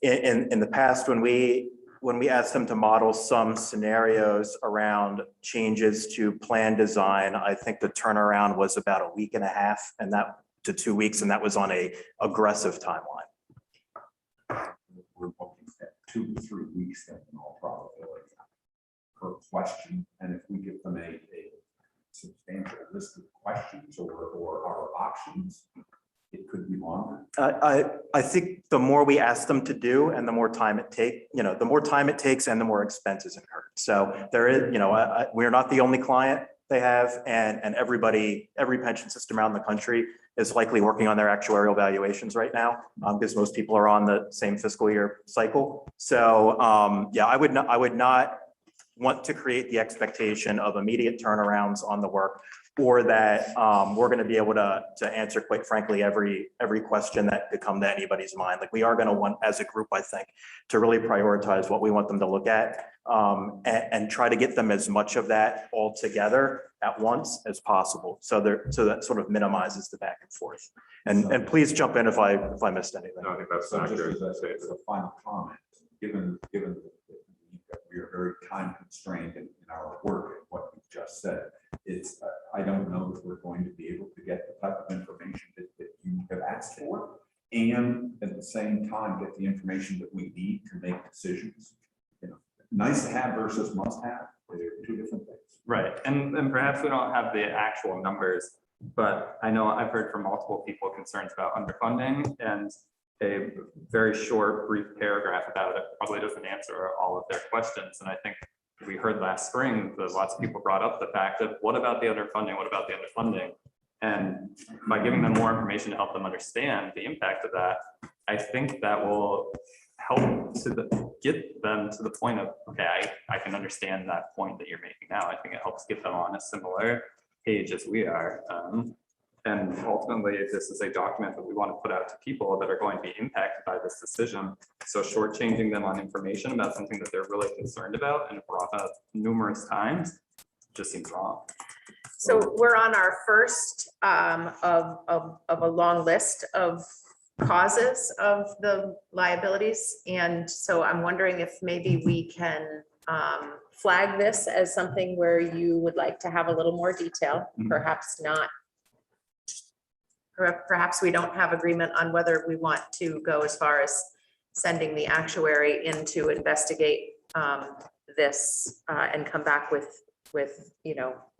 S12: in the past, when we asked them to model some scenarios around changes to plan design, I think the turnaround was about a week and a half and that to 2 weeks, and that was on a aggressive timeline.
S10: We're looking at 2 to 3 weeks then in all probability per question. And if we give them a substantial list of questions or our options, it could be longer.
S12: I think the more we ask them to do and the more time it takes and the more expenses incurred. So there is, we're not the only client they have, and every pension system around the country is likely working on their actuarial valuations right now, because most people are on the same fiscal year cycle. So I would not want to create the expectation of immediate turnarounds on the work, or that we're going to be able to answer, quite frankly, every question that could come to anybody's mind. Like, we are going to want, as a group, I think, to really prioritize what we want them to look at, and try to get them as much of that all together at once as possible. So that sort of minimizes the back and forth. And please jump in if I missed anything.
S7: No, I think that's
S10: So just
S7: accurate.
S10: as a final comment, given that we are very time constrained in our work and what you just said, it's, I don't know if we're going to be able to get the type of information that you have asked for, and at the same time, get the information that we need to make decisions. Nice to have versus must have, they're two different things.
S4: Right, and perhaps we don't have the actual numbers, but I know I've heard from multiple people concerns about underfunding, and a very short, brief paragraph about it probably doesn't answer all of their questions. And I think we heard last spring that lots of people brought up the fact of, what about the underfunding? What about the underfunding? And by giving them more information to help them understand the impact of that, I think that will help to get them to the point of, okay, I can understand that point that you're making now. I think it helps get them on a similar page as we are. And ultimately, this is a document that we want to put out to people that are going to be impacted by this decision. So shortchanging them on information about something that they're really concerned about and brought up numerous times just seems wrong.
S1: so we're on our first of a long list of causes of the liabilities. And so I'm wondering if maybe we can flag this as something where you would like to have a little more detail, perhaps not. Perhaps we don't have agreement on whether we want to go as far as sending the actuary in to investigate this and come back with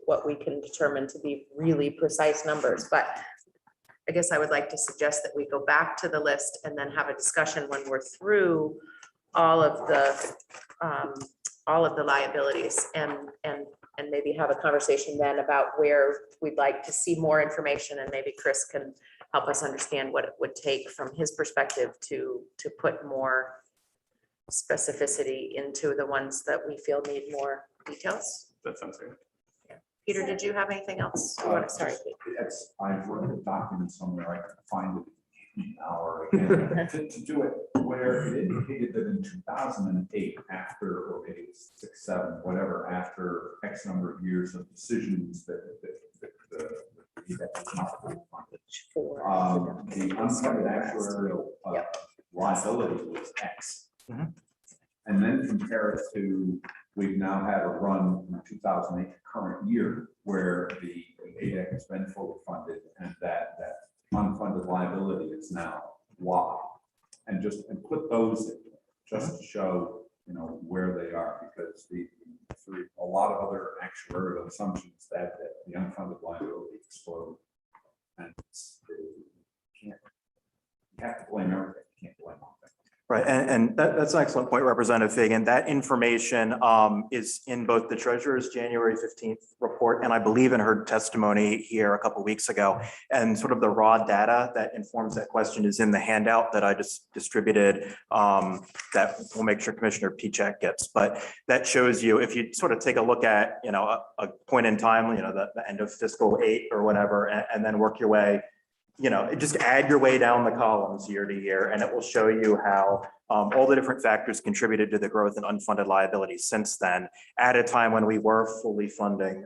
S1: what we can determine to be really precise numbers. But I guess I would like to suggest that we go back to the list and then have a discussion when we're through all of the liabilities, and maybe have a conversation then about where we'd like to see more information, and maybe Chris can help us understand what it would take from his perspective to put more specificity into the ones that we feel need more details.
S4: That sounds good.
S1: Peter, did you have anything else? You want to start?
S10: I've read the document somewhere, I can find it Or again, to do it where it indicated that in 2008, after, or maybe it's 6, 7, whatever, after X number of years of decisions that the unfunded actuarial liability was X.
S12: Mhm.
S10: And then compare it to, we've now had a run from 2008 to current year where the ADEC has been fully funded and that unfunded liability is now Y. And put those in, just to show, where they are, because through a lot of other actuarial assumptions that the unfunded liability explode. And you have to blame everything, you can't blame one thing.
S12: Right, and that's an excellent point, Representative Fagan. That information is in both the treasurer's January 15th report, and I believe in her testimony here a couple of weeks ago. And sort of the raw data that informs that question is in the handout that I just distributed, that we'll make sure Commissioner Pichak gets. But that shows you, if you sort of take a look at, a point in time, the end of fiscal 8 or whatever, and then work your way, just add your way down the columns year to year, and it will show you how all the different factors contributed to the growth in unfunded liabilities since then, at a time when we were fully funding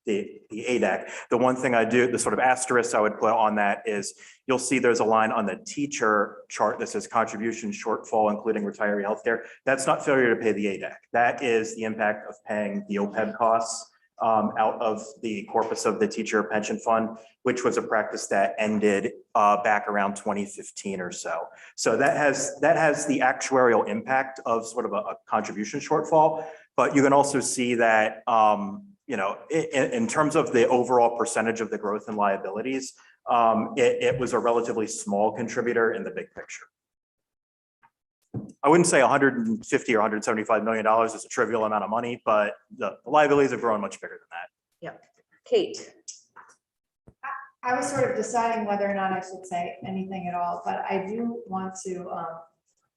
S12: the ADEC. The one thing the sort of asterisk I would put on that is you'll see there's a line on the teacher chart that says contribution shortfall, including retiree healthcare. That's not failure to pay the ADEC. That is the impact of paying the OPEB costs out of the corpus of the teacher pension fund, which was a practice that ended back around 2015 or so. So that has the actuarial impact of sort of a contribution shortfall. But you can also see that in terms of the overall percentage of the growth in liabilities, it was a relatively small contributor in the big picture. I wouldn't say 150 or 175 million dollars is a trivial amount of money, but the liabilities have grown much bigger than that.
S1: Yep. Kate.
S13: I was sort of deciding whether or not I should say anything at all, but I do want to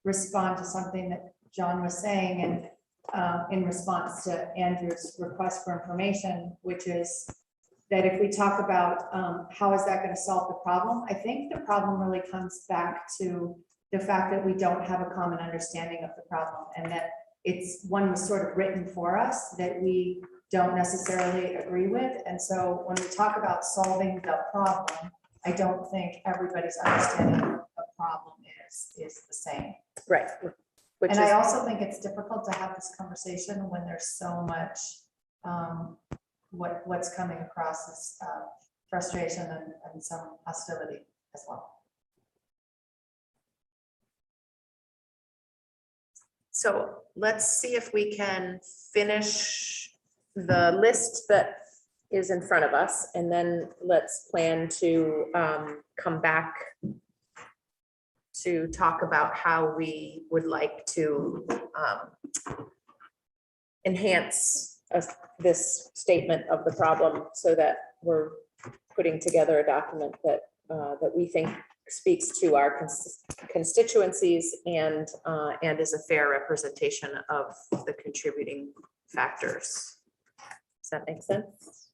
S13: respond to something that John was saying, and in response to Andrew's request for information, which is that if we talk about how is that going to solve the problem, I think the problem really comes back to the fact that we don't have a common understanding of the problem, and that one was sort of written for us that we don't necessarily agree with. And so when we talk about solving the problem, I don't think everybody's understanding of the problem is the same.
S1: Right.
S13: And I also think it's difficult to have this conversation when there's so much what's coming across as frustration and some hostility as well.
S1: So let's see if we can finish the list that is in front of us, and then let's plan to come back to talk about how we would like to enhance this statement of the problem so that we're putting together a document that we think speaks to our constituencies and is a fair representation of the contributing factors. Does that make sense?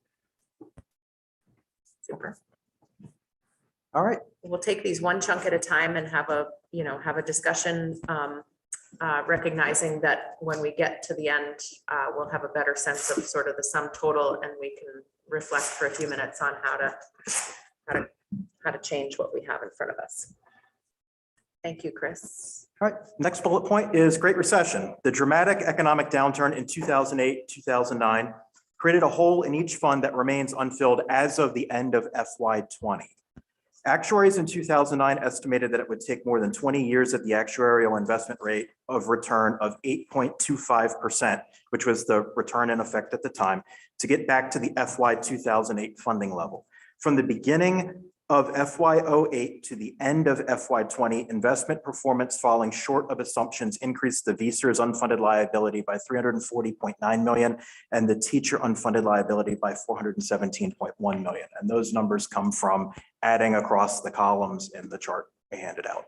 S1: Super.
S12: All right.
S1: We'll take these one chunk at a time and have a discussion, recognizing that when we get to the end, we'll have a better sense of sort of the sum total, and we can reflect for a few minutes on how to change what we have in front of us. Thank you, Chris.
S12: All right, next bullet point is Great Recession. The dramatic economic downturn in 2008, 2009 created a hole in each fund that remains unfilled as of the end of FY20. Actuaries in 2009 estimated that it would take more than 20 years at the actuarial investment rate of return of 8.25%, which was the return in effect at the time, to get back to the FY 2008 funding level. From the beginning of FY08 to the end of FY20, investment performance falling short of assumptions increased the VSER's unfunded liability by $340.9 million and the teacher unfunded liability by $417.1 million. And those numbers come from adding across the columns in the chart I handed out.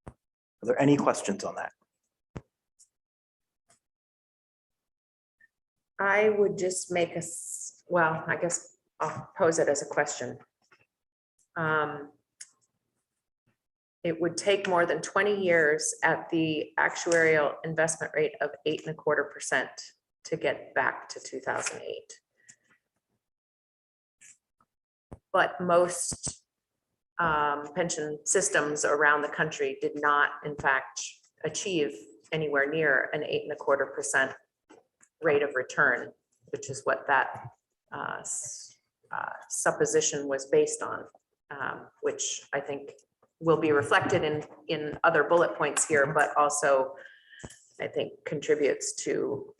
S12: Are there any questions on that?
S1: I would just make well, I guess I'll pose it as a question. it would take more than 20 years at the actuarial investment rate of 8.25% to get back to 2008. But most pension systems around the country did not, in fact, achieve anywhere near an 8.25% rate of return, which is what that supposition was based on, which I think will be reflected in other bullet points here, but also I think contributes to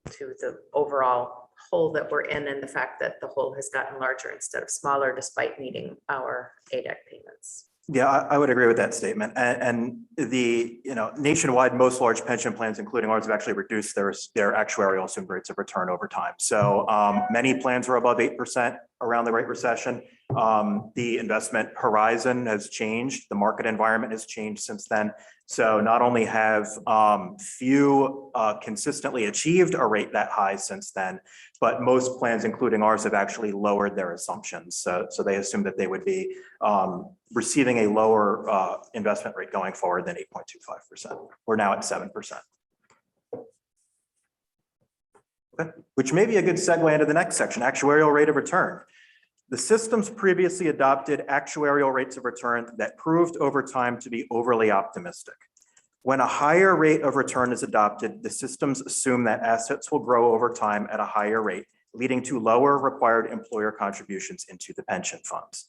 S1: the overall hole that we're in, and the fact that the hole has gotten larger instead of smaller despite meeting our ADEC payments.
S12: Yeah, I would agree with that statement. And the, nationwide, most large pension plans, including ours, have actually reduced their actuarial assumed rates of return over time. So many plans were above 8% around the Great Recession. The investment horizon has changed. The market environment has changed since then. So not only have few consistently achieved a rate that high since then, but most plans, including ours, have actually lowered their assumptions. So they assume that they would be receiving a lower investment rate going forward than 8.25%. We're now at 7%. Okay. Which may be a good segue into the next section, actuarial rate of return. The systems previously adopted actuarial rates of return that proved over time to be overly optimistic. When a higher rate of return is adopted, the systems assume that assets will grow over time at a higher rate, leading to lower required employer contributions into the pension funds.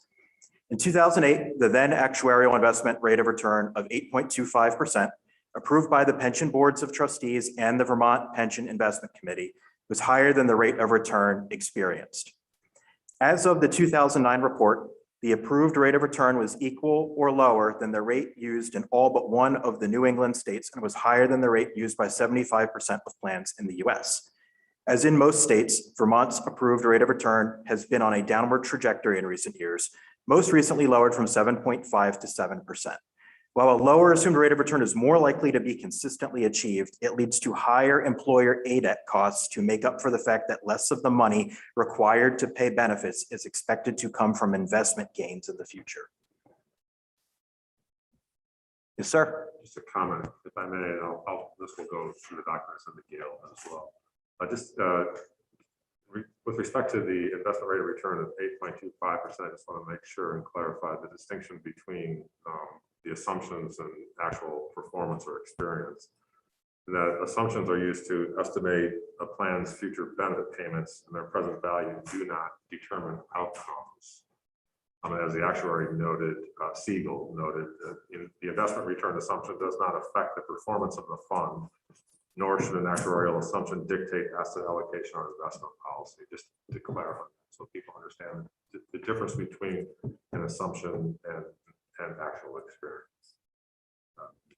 S12: In 2008, the then actuarial investment rate of return of 8.25%, approved by the pension boards of trustees and the Vermont Pension Investment Committee, was higher than the rate of return experienced. As of the 2009 report, the approved rate of return was equal or lower than the rate used in all but one of the New England states and was higher than the rate used by 75% of plans in the US. As in most states, Vermont's approved rate of return has been on a downward trajectory in recent years, most recently lowered from 7.5 to 7%. While a lower assumed rate of return is more likely to be consistently achieved, it leads to higher employer ADEC costs to make up for the fact that less of the money required to pay benefits is expected to come from investment gains in the future. Yes, sir.
S7: Just a comment, if I may, and this will go through the documents of the Gail as well. With respect to the investment rate of return of 8.25%, I just want to make sure and clarify the distinction between the assumptions and actual performance or experience. That assumptions are used to estimate a plan's future benefit payments, and their present value do not determine outcomes. As the actuary noted, Siegel noted, the investment return assumption does not affect the performance of the fund, nor should an actuarial assumption dictate asset allocation or investment policy, just to clarify, so people understand the difference between an assumption and actual experience.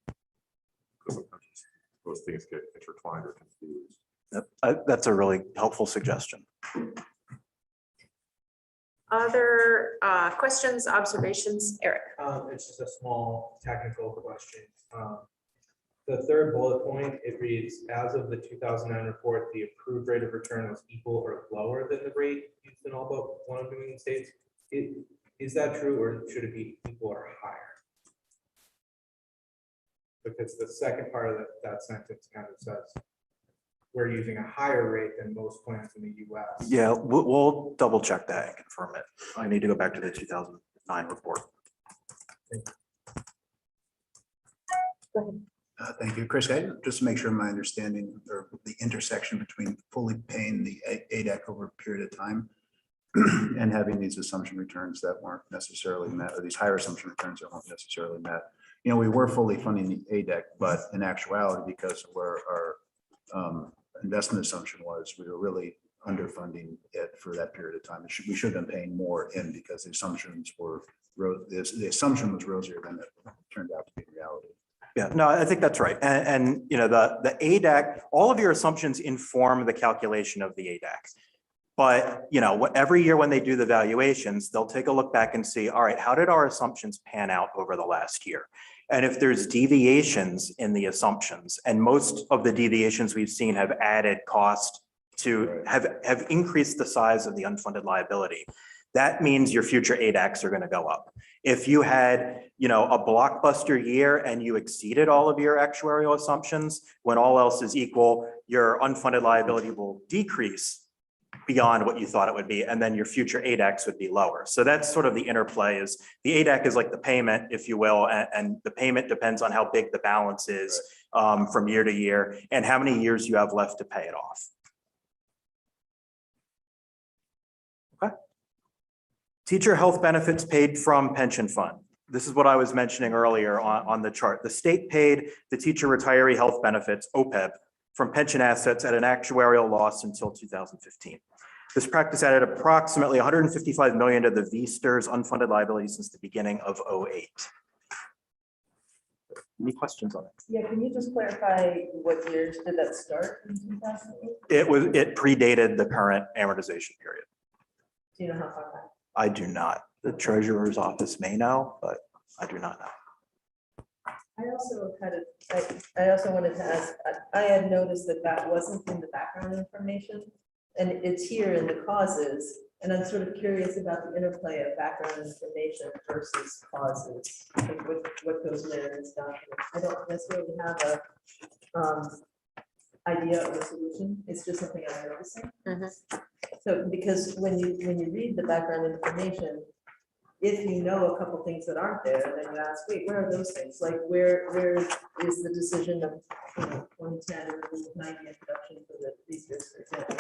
S7: Because sometimes those things get intertwined or confused.
S12: That's a really helpful suggestion.
S1: Other questions, observations, Eric?
S2: It's just a small technical question. The third bullet point, it reads, as of the 2009 report, the approved rate of return was equal or lower than the rate used in all but one of the New England states. Is that true, or should it be equal or higher? Because the second part of that sentence kind of says we're using a higher rate than most plans in the US.
S12: Yeah, we'll double check that and confirm it. I need to go back to the 2009 report.
S1: Go ahead.
S14: Thank you, Chris. Just to make sure my understanding or the intersection between fully paying the ADEC over a period of time and having these assumption returns that weren't necessarily met, or these higher assumption returns that weren't necessarily met. We were fully funding the ADEC, but in actuality, because of where our investment assumption was, we were really underfunding it for that period of time. We should have been paying more in because the assumptions were the assumption was rosier than it turned out to be in reality.
S12: Yeah, no, I think that's right. And the ADEC, all of your assumptions inform the calculation of the ADEC. But, every year when they do the valuations, they'll take a look back and see, all right, how did our assumptions pan out over the last year? And if there's deviations in the assumptions, and most of the deviations we've seen have added cost to have increased the size of the unfunded liability, that means your future ADACs are going to go up. If you had, you know, a blockbuster year and you exceeded all of your actuarial assumptions, when all else is equal, your unfunded liability will decrease beyond what you thought it would be, and then your future ADACs would be lower. So that's sort of the interplay. Is the ADAC is like the payment, if you will, and the payment depends on how big the balance is from year to year and how many years you have left to pay it off. Okay. Teacher health benefits paid from pension fund. This is what I was mentioning earlier on the chart. The state paid the teacher retiree health benefits, OPEB, from pension assets at an actuarial loss until 2015. This practice added approximately 155 million to the VSTR's unfunded liability since the beginning of 2008. Any questions on it?
S9: Yeah, can you just clarify what years did that start in 2008?
S12: It predated the current amortization period.
S9: Do you know how far back?
S12: I do not. The treasurer's office may know, but I do not know.
S9: I also wanted to ask, I had noticed that wasn't in the background information, and it's here in the causes, and I'm sort of curious about the interplay of background information versus causes, like what goes where in this document. I don't necessarily have a idea of a solution, it's just something I'm noticing. So, because when you read the background information, if you know a couple things that aren't there, then you ask, wait, where are those things? Like, where is the decision of, 2010 and Rule 90 introduction for the research, for example,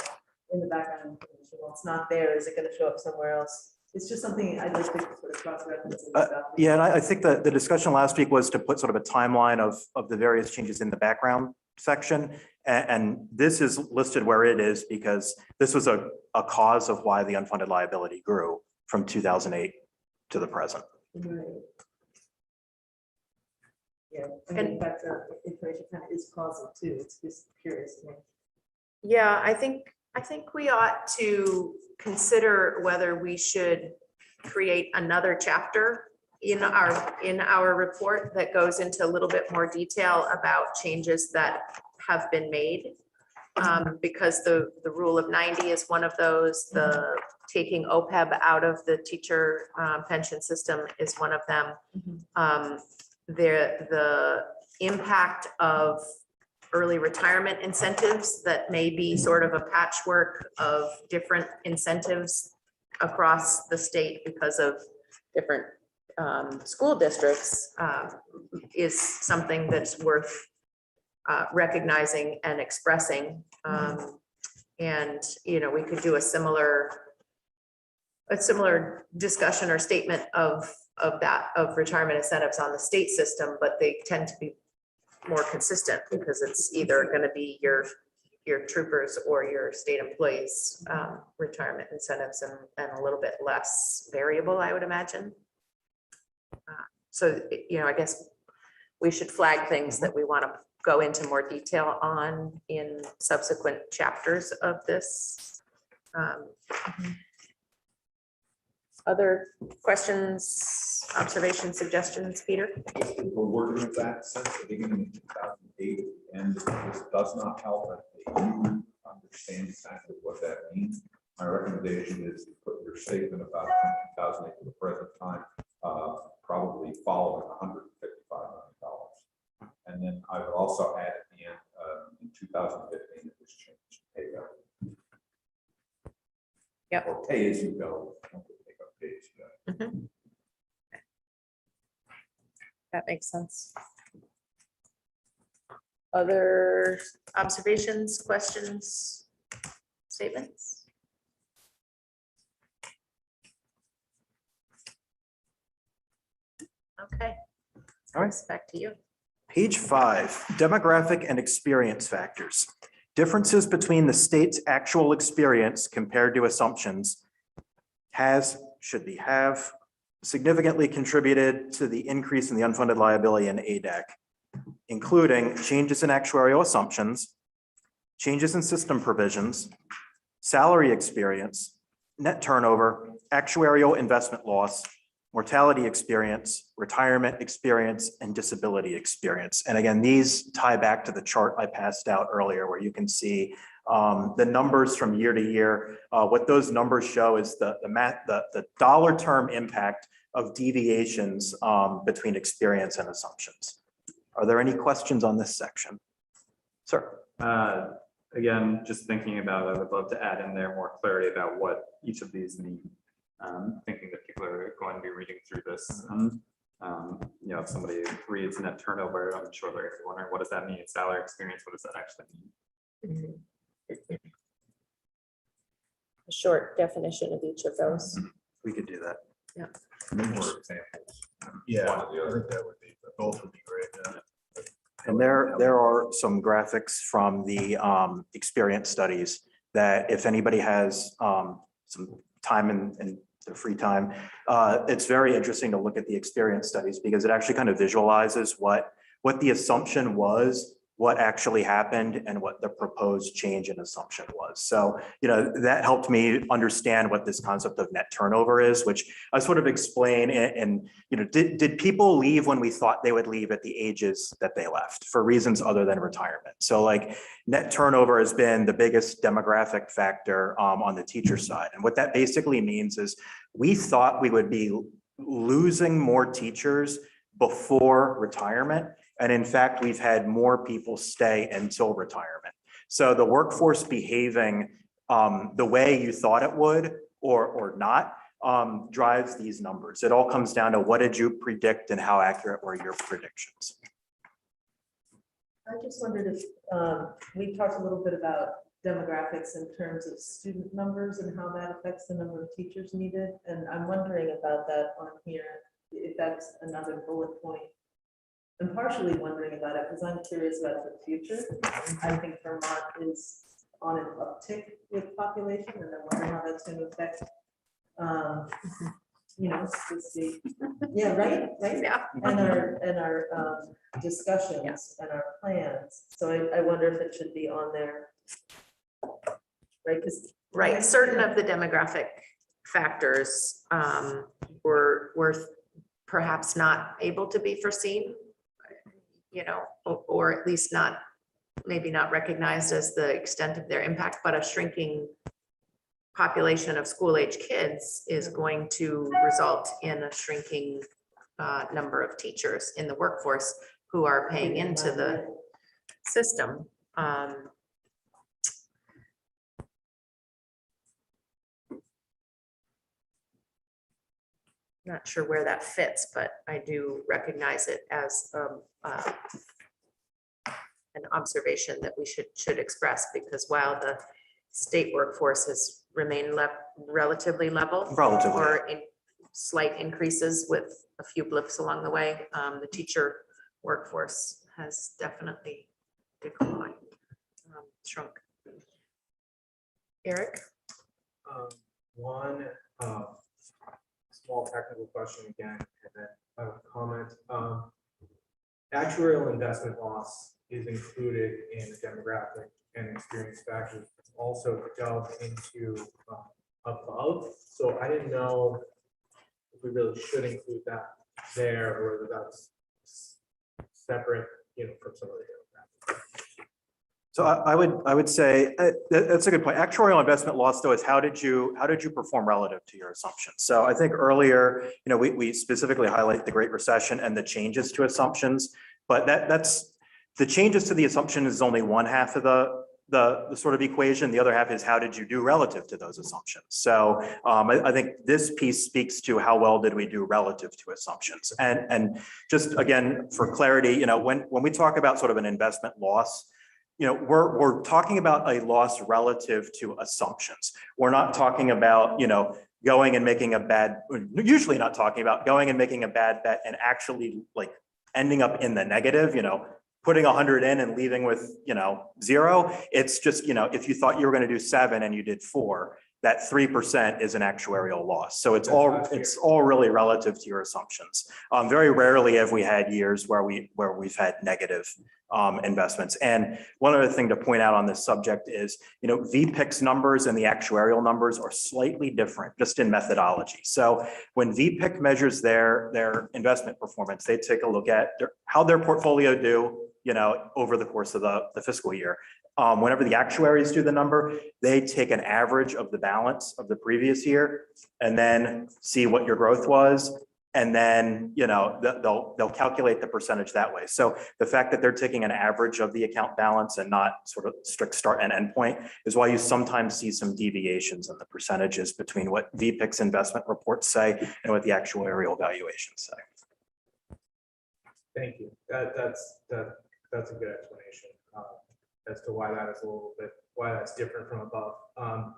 S9: in the background information? Well, it's not there. Is it going to show up somewhere else? It's just something I'd like to sort of cross-reference.
S12: Yeah, and I think that the discussion last week was to put sort of a timeline of the various changes in the background section. And this is listed where it is because this was a cause of why the unfunded liability grew from 2008 to the present.
S9: Right. Yeah, and background information kind of is causal too. It's just curious to me.
S1: Yeah, I think we ought to consider whether we should create another chapter in our report that goes into a little bit more detail about changes that have been made. Because the rule of 90 is one of those, the taking OPEB out of the teacher pension system is one of them. The impact of early retirement incentives that may be sort of a patchwork of different incentives across the state because of different school districts is something that's worth recognizing and expressing. And, we could do a similar discussion or statement of retirement incentives on the state system, but they tend to be more consistent because it's either going to be your troopers or your state employees retirement incentives and a little bit less variable, I would imagine. So, I guess we should flag things that we want to go into more detail on in subsequent chapters of this. Other questions, observations, suggestions, Peter?
S10: We're working with that since the beginning of 2008, and this does not help if you understand exactly what that means. My recommendation is to put your statement about 2008 to the present time, probably following $155 million. And then I would also add at the end, in 2015, it was changed to pay go.
S1: Yep.
S10: Or pay as you go. Pay as you go.
S1: That makes sense. Other observations, questions, statements? Okay.
S12: All right.
S1: Back to you.
S12: Page 5, demographic and experience factors. Differences between the state's actual experience compared to assumptions have significantly contributed to the increase in the unfunded liability in ADAC, including changes in actuarial assumptions, changes in system provisions, salary experience, net turnover, actuarial investment loss, mortality experience, retirement experience, and disability experience. And again, these tie back to the chart I passed out earlier where you can see the numbers from year to year. What those numbers show is the dollar term impact of deviations between experience and assumptions. Are there any questions on this section? Sir.
S4: Again, just thinking about, I would love to add in there more clarity about what each of these mean. Thinking that people are going to be reading through this. You know, if somebody reads net turnover, I'm sure they're gonna be wondering, what does that mean? Salary experience, what does that actually mean?
S1: A short definition of each of those.
S12: We could do that.
S1: Yeah.
S10: More examples.
S14: Yeah,
S10: One or the
S14: I
S10: other.
S14: think that would be, both would be great. Yeah.
S12: And there are some graphics from the experience studies that if anybody has some time in their free time, it's very interesting to look at the experience studies because it actually kind of visualizes what the assumption was, what actually happened, and what the proposed change in assumption was. So, you know, that helped me understand what this concept of net turnover is, which I sort of explain. And you know, did people leave when we thought they would leave at the ages that they left for reasons other than retirement? So like net turnover has been the biggest demographic factor on the teacher side. And what that basically means is we thought we would be losing more teachers before retirement. And in fact, we've had more people stay until retirement. So the workforce behaving the way you thought it would or not drives these numbers. It all comes down to what did you predict and how accurate were your predictions.
S9: I just wondered if, we talked a little bit about demographics in terms of student numbers and how that affects the number of teachers needed. And I'm wondering about that on here, if that's another bullet point. I'm partially wondering about it because I'm curious about the future. I think Vermont is on an uptick with population and I wonder how that's going to affect, you know, yeah, right.
S1: Yeah.
S9: And our discussions and our plans. So I wonder if it should be on there. Right, because.
S1: Right, certain of the demographic factors were perhaps not able to be foreseen, you know, or at least not, maybe not recognized as the extent of their impact, but a shrinking population of school-age kids is going to result in a shrinking number of teachers in the workforce who are paying into the system. Not sure where that fits, but I do recognize it as an observation that we should express, because while the state workforce has remained relatively level,
S12: Relatively.
S1: or in slight increases with a few blips along the way, the teacher workforce has definitely declined, shrunk. Eric?
S2: One small technical question again, and then a comment. Actuarial investment loss is included in the demographic and experience factors. It's also delved into above. So I didn't know if we really should include that there or whether that's separate, you know, from some of the other.
S12: So I would say that's a good point. Actuarial investment loss, though, is how did you perform relative to your assumptions? So I think earlier, you know, we specifically highlight the Great Recession and the changes to assumptions, but that's the changes to the assumption is only one half of the sort of equation. The other half is how did you do relative to those assumptions? So I think this piece speaks to how well did we do relative to assumptions. And just again, for clarity, you know, when we talk about sort of an investment loss, you know, we're talking about a loss relative to assumptions. We're not talking about, you know, going and making a bad, usually not talking about going and making a bad bet and actually like ending up in the negative, you know, putting 100 in and leaving with, you know, 0. It's just, you know, if you thought you were going to do 7 and you did 4, that 3% is an actuarial loss. So it's all really relative to your assumptions. Very rarely have we had years where we've had negative investments. And one other thing to point out on this subject is, VPIC's numbers and the actuarial numbers are slightly different just in methodology. So when VPIC measures their investment performance, they take a look at how their portfolio do, over the course of the fiscal year. Whenever the actuaries do the number, they take an average of the balance of the previous year and then see what your growth was. And then, they'll calculate the percentage that way. So the fact that they're taking an average of the account balance and not sort of strict start and end point is why you sometimes see some deviations in the percentages between what VPIC's investment reports say and what the actuarial valuations say.
S2: Thank you. That's a good explanation as to why that is why that's different from above.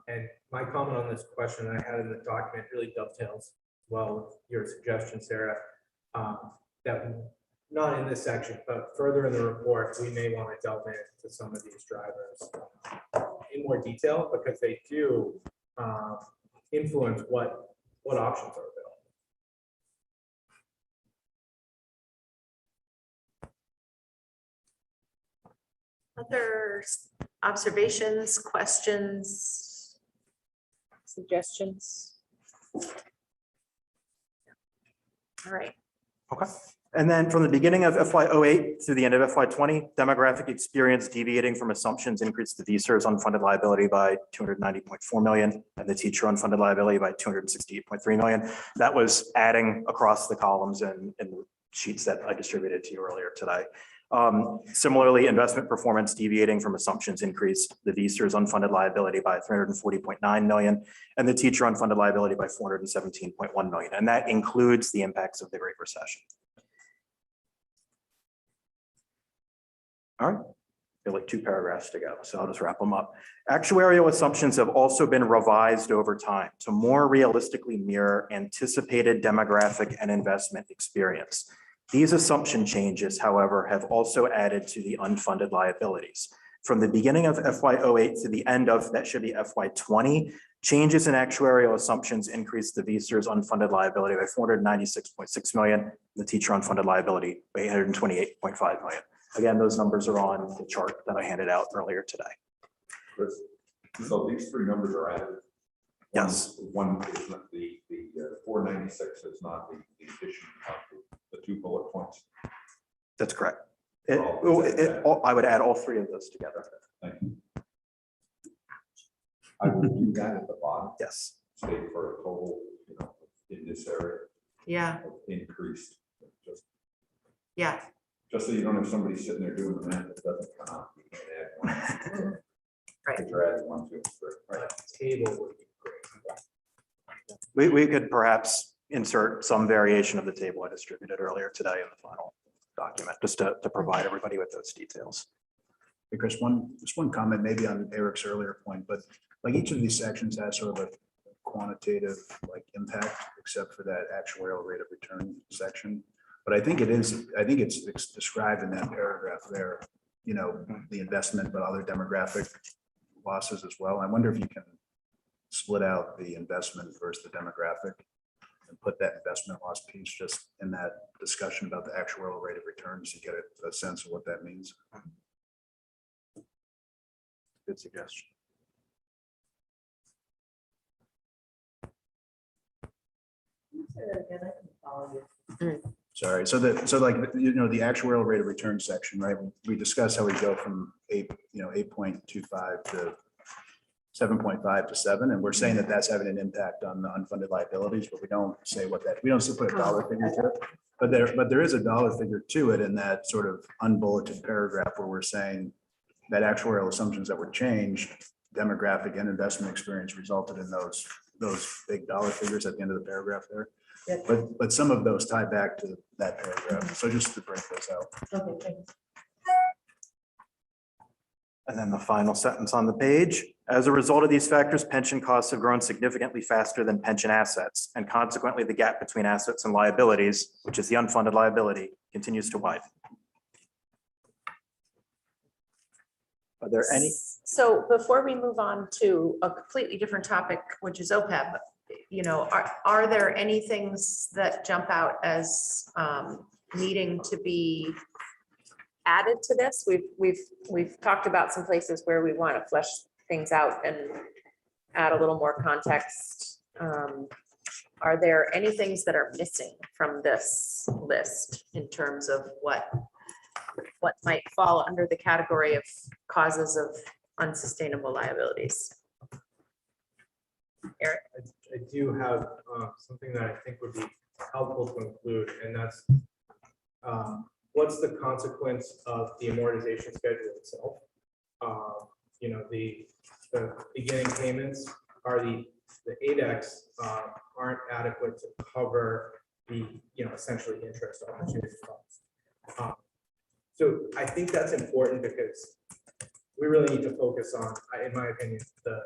S2: And my comment on this question I had in the document really dovetails well with your suggestion, Sarah, that not in this section, but further in the report, we may want to delve into some of these drivers in more detail because they do influence what options are available.
S1: Other observations, questions, suggestions? All right.
S12: Okay. And then from the beginning of FY08 to the end of FY20, demographic experience deviating from assumptions increased the VSERS unfunded liability by $290.4 million and the teacher unfunded liability by $268.3 million. That was adding across the columns in the sheets that I distributed to you earlier today. Similarly, investment performance deviating from assumptions increased the VSERS unfunded liability by $340.9 million and the teacher unfunded liability by $417.1 million. And that includes the impacts of the Great Recession. All right, I feel like 2 paragraphs to go, so I'll just wrap them up. Actuarial assumptions have also been revised over time to more realistically mirror anticipated demographic and investment experience. These assumption changes, however, have also added to the unfunded liabilities. From the beginning of FY08 to the end of, that should be FY20, changes in actuarial assumptions increased the VSERS unfunded liability by $496.6 million, the teacher unfunded liability by $828.5 million. Again, those numbers are on the chart that I handed out earlier today.
S10: Chris, so these 3 numbers are added?
S12: Yes.
S10: One is not the 496 is not the addition of the 2 bullet points.
S12: That's correct.
S10: Oh,
S12: I would add all 3 of those together.
S10: Thank you. I would do that at the bottom.
S12: Yes.
S10: State for a total, in this area.
S1: Yeah.
S10: Increased.
S1: Yeah.
S10: Just so you don't have somebody sitting there doing the math that doesn't come out. You can't add 1.
S1: Right.
S10: If you're adding 1, 2, 3.
S2: Right. Table would be great.
S12: We could perhaps insert some variation of the table I distributed earlier today in the final document, just to provide everybody with those details.
S14: Hey, Chris, just one comment maybe on Eric's earlier point, but like each of these sections has sort of a quantitative impact, except for that actuarial rate of return section. But I think it's described in that paragraph there, the investment, but other demographic losses as well. I wonder if you can split out the investment versus the demographic and put that investment loss piece just in that discussion about the actuarial rate of return so you get a sense of what that means.
S12: Good suggestion.
S14: Sorry. So the actuarial rate of return section, right? We discussed how we go from 8.25 to 7.5 to 7, and we're saying that that's having an impact on the unfunded liabilities, but we don't say what that. We don't put a dollar figure to it, but there is a dollar figure to it in that sort of unbulleted paragraph where we're saying that actuarial assumptions that were changed, demographic and investment experience resulted in those big dollar figures at the end of the paragraph there.
S9: Yeah.
S14: But some of those tie back to that paragraph. So just to break those out.
S9: Okay, thanks.
S12: And then the final sentence on the page. As a result of these factors, pension costs have grown significantly faster than pension assets, and consequently, the gap between assets and liabilities, which is the unfunded liability, continues to widen. Are there any?
S1: So before we move on to a completely different topic, which is OPEB, you know, are there any things that jump out as needing to be added to this? We've talked about some places where we want to flesh things out and add a little more context. Are there any things that are missing from this list in terms of what might fall under the category of causes of unsustainable liabilities? Eric?
S2: I do have something that I think would be helpful to include, and that's what's the consequence of the amortization schedule itself? You know, the beginning payments are the ADEX aren't adequate to cover the, you know, essentially interest opportunity costs. So I think that's important because we really need to focus on, in my opinion, the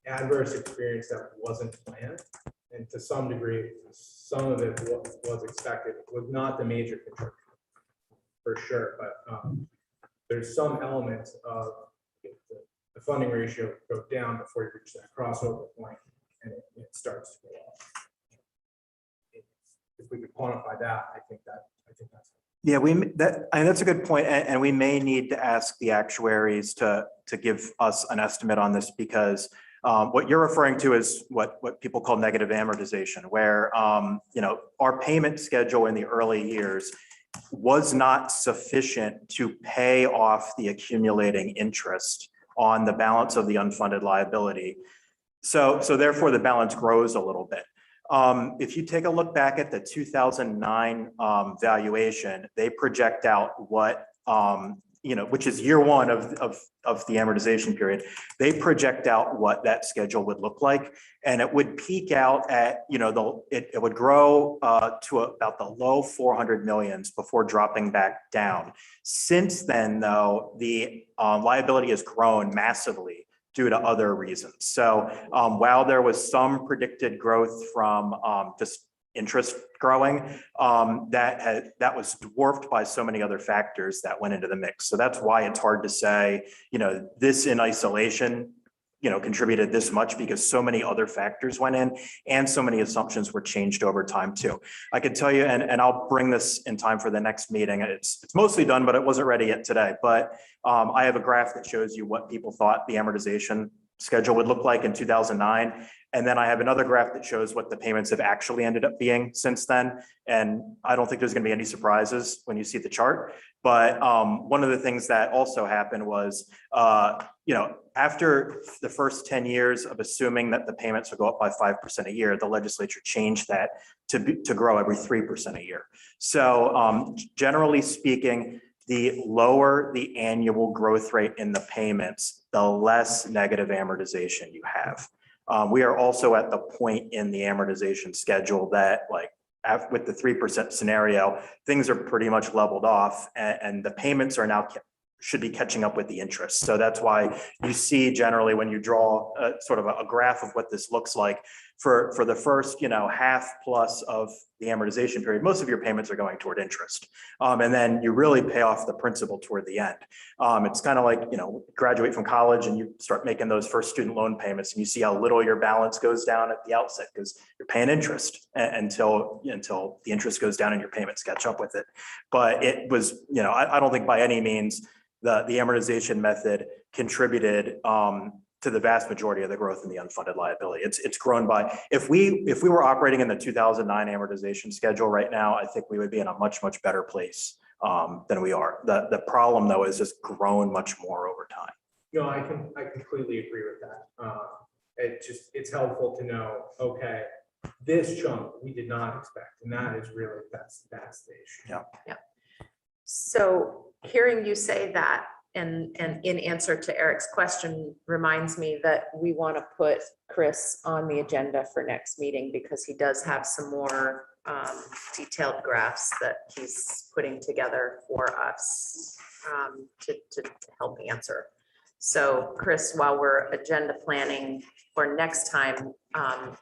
S2: adverse experience that wasn't planned. And to some degree, some of it was expected, was not the major contributor for sure, but there's some elements of the funding ratio go down before you reach that crossover point and it starts to go up. If we could quantify that, I think that's.
S12: Yeah, that's a good point, and we may need to ask the actuaries to give us an estimate on this, because what you're referring to is what people call negative amortization, where you know, our payment schedule in the early years was not sufficient to pay off the accumulating interest on the balance of the unfunded liability. So therefore the balance grows a little bit. If you take a look back at the 2009 valuation, they project out what, you know, which is year one of the amortization period. They project out what that schedule would look like, and it would peak out at, you know, it would grow to about the low 400 millions before dropping back down. Since then, though, the liability has grown massively due to other reasons. So while there was some predicted growth from just interest growing, that was dwarfed by so many other factors that went into the mix. So that's why it's hard to say, you know, this in isolation, you know, contributed this much, because so many other factors went in and so many assumptions were changed over time too. I could tell you, and I'll bring this in time for the next meeting. It's mostly done, but it wasn't ready yet today. But I have a graph that shows you what people thought the amortization schedule would look like in 2009. And then I have another graph that shows what the payments have actually ended up being since then. And I don't think there's going to be any surprises when you see the chart. But one of the things that also happened was, you know, after the first 10 years of assuming that the payments would go up by 5% a year, the legislature changed that to grow every 3% a year. So generally speaking, the lower the annual growth rate in the payments, the less negative amortization you have. We are also at the point in the amortization schedule that, like, with the 3% scenario, things are pretty much leveled off, and the payments are now should be catching up with the interest. So that's why you see generally when you draw sort of a graph of what this looks like for the first, you know, half plus of the amortization period, most of your payments are going toward interest. And then you really pay off the principal toward the end. It's kind of like, you know, graduate from college and you start making those first student loan payments, and you see how little your balance goes down at the outset because you're paying interest until the interest goes down and your payments catch up with it. But it was, you know, I don't think by any means the amortization method contributed to the vast majority of the growth in the unfunded liability. It's grown by, if we were operating in the 2009 amortization schedule right now, I think we would be in a much better place than we are. The problem though is just grown much more over time.
S2: No, I completely agree with that. It's helpful to know, okay, this chunk we did not expect, and that is really, that's the issue.
S12: Yeah.
S1: So hearing you say that, and in answer to Eric's question, reminds me that we want to put Chris on the agenda for next meeting, because he does have some more detailed graphs that he's putting together for us to help answer. So Chris, while we're agenda planning for next time,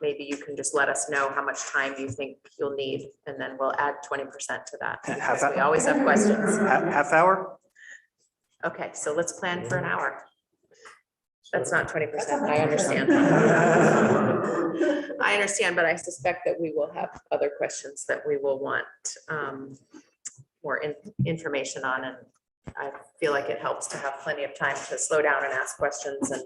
S1: maybe you can just let us know how much time you think you'll need, and then we'll add 20% to that. Because we always have questions.
S12: Half hour?
S1: Okay, so let's plan for an hour. That's not 20%, I understand. I understand, but I suspect that we will have other questions that we will want more information on, and I feel like it helps to have plenty of time to slow down and ask questions and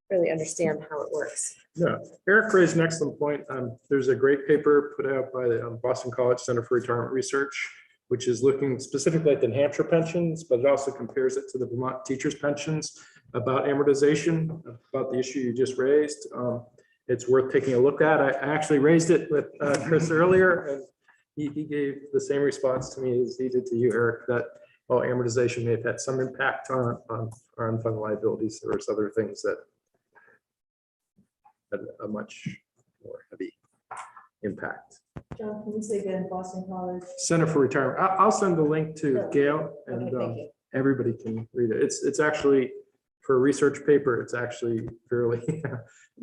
S1: really understand how it works.
S6: Yeah, Eric raised an excellent point. There's a great paper put out by the Boston College Center for Retirement Research, which is looking specifically at the New Hampshire pensions, but it also compares it to the Vermont teachers' pensions about amortization, about the issue you just raised. It's worth taking a look at. I actually raised it with Chris earlier, and he gave the same response to me as he did to you, Eric, that while amortization may have had some impact on our unfunded liabilities, there was other things that had a much more heavy impact.
S9: John, can you say again, Boston College?
S6: Center for Retirement. I'll send the link to
S9: Sure.
S6: Gail,
S9: Okay,
S6: and
S9: thank you.
S6: everybody can read it. It's actually, for a research paper, it's actually fairly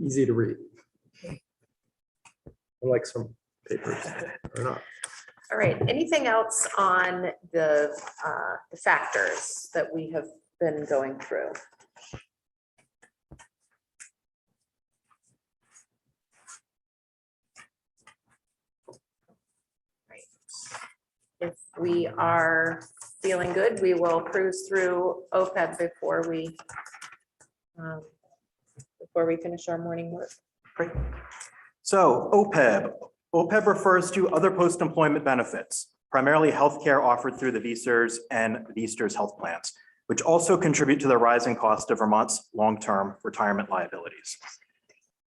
S6: easy to read. Unlike some papers are not.
S1: All right, anything else on the factors that we have been going through? If we are feeling good, we will cruise through OPEB before we finish our morning work.
S12: Great. So OPEB refers to other post-employment benefits, primarily healthcare offered through the VSERS and VSTERS health plans, which also contribute to the rising cost of Vermont's long-term retirement liabilities.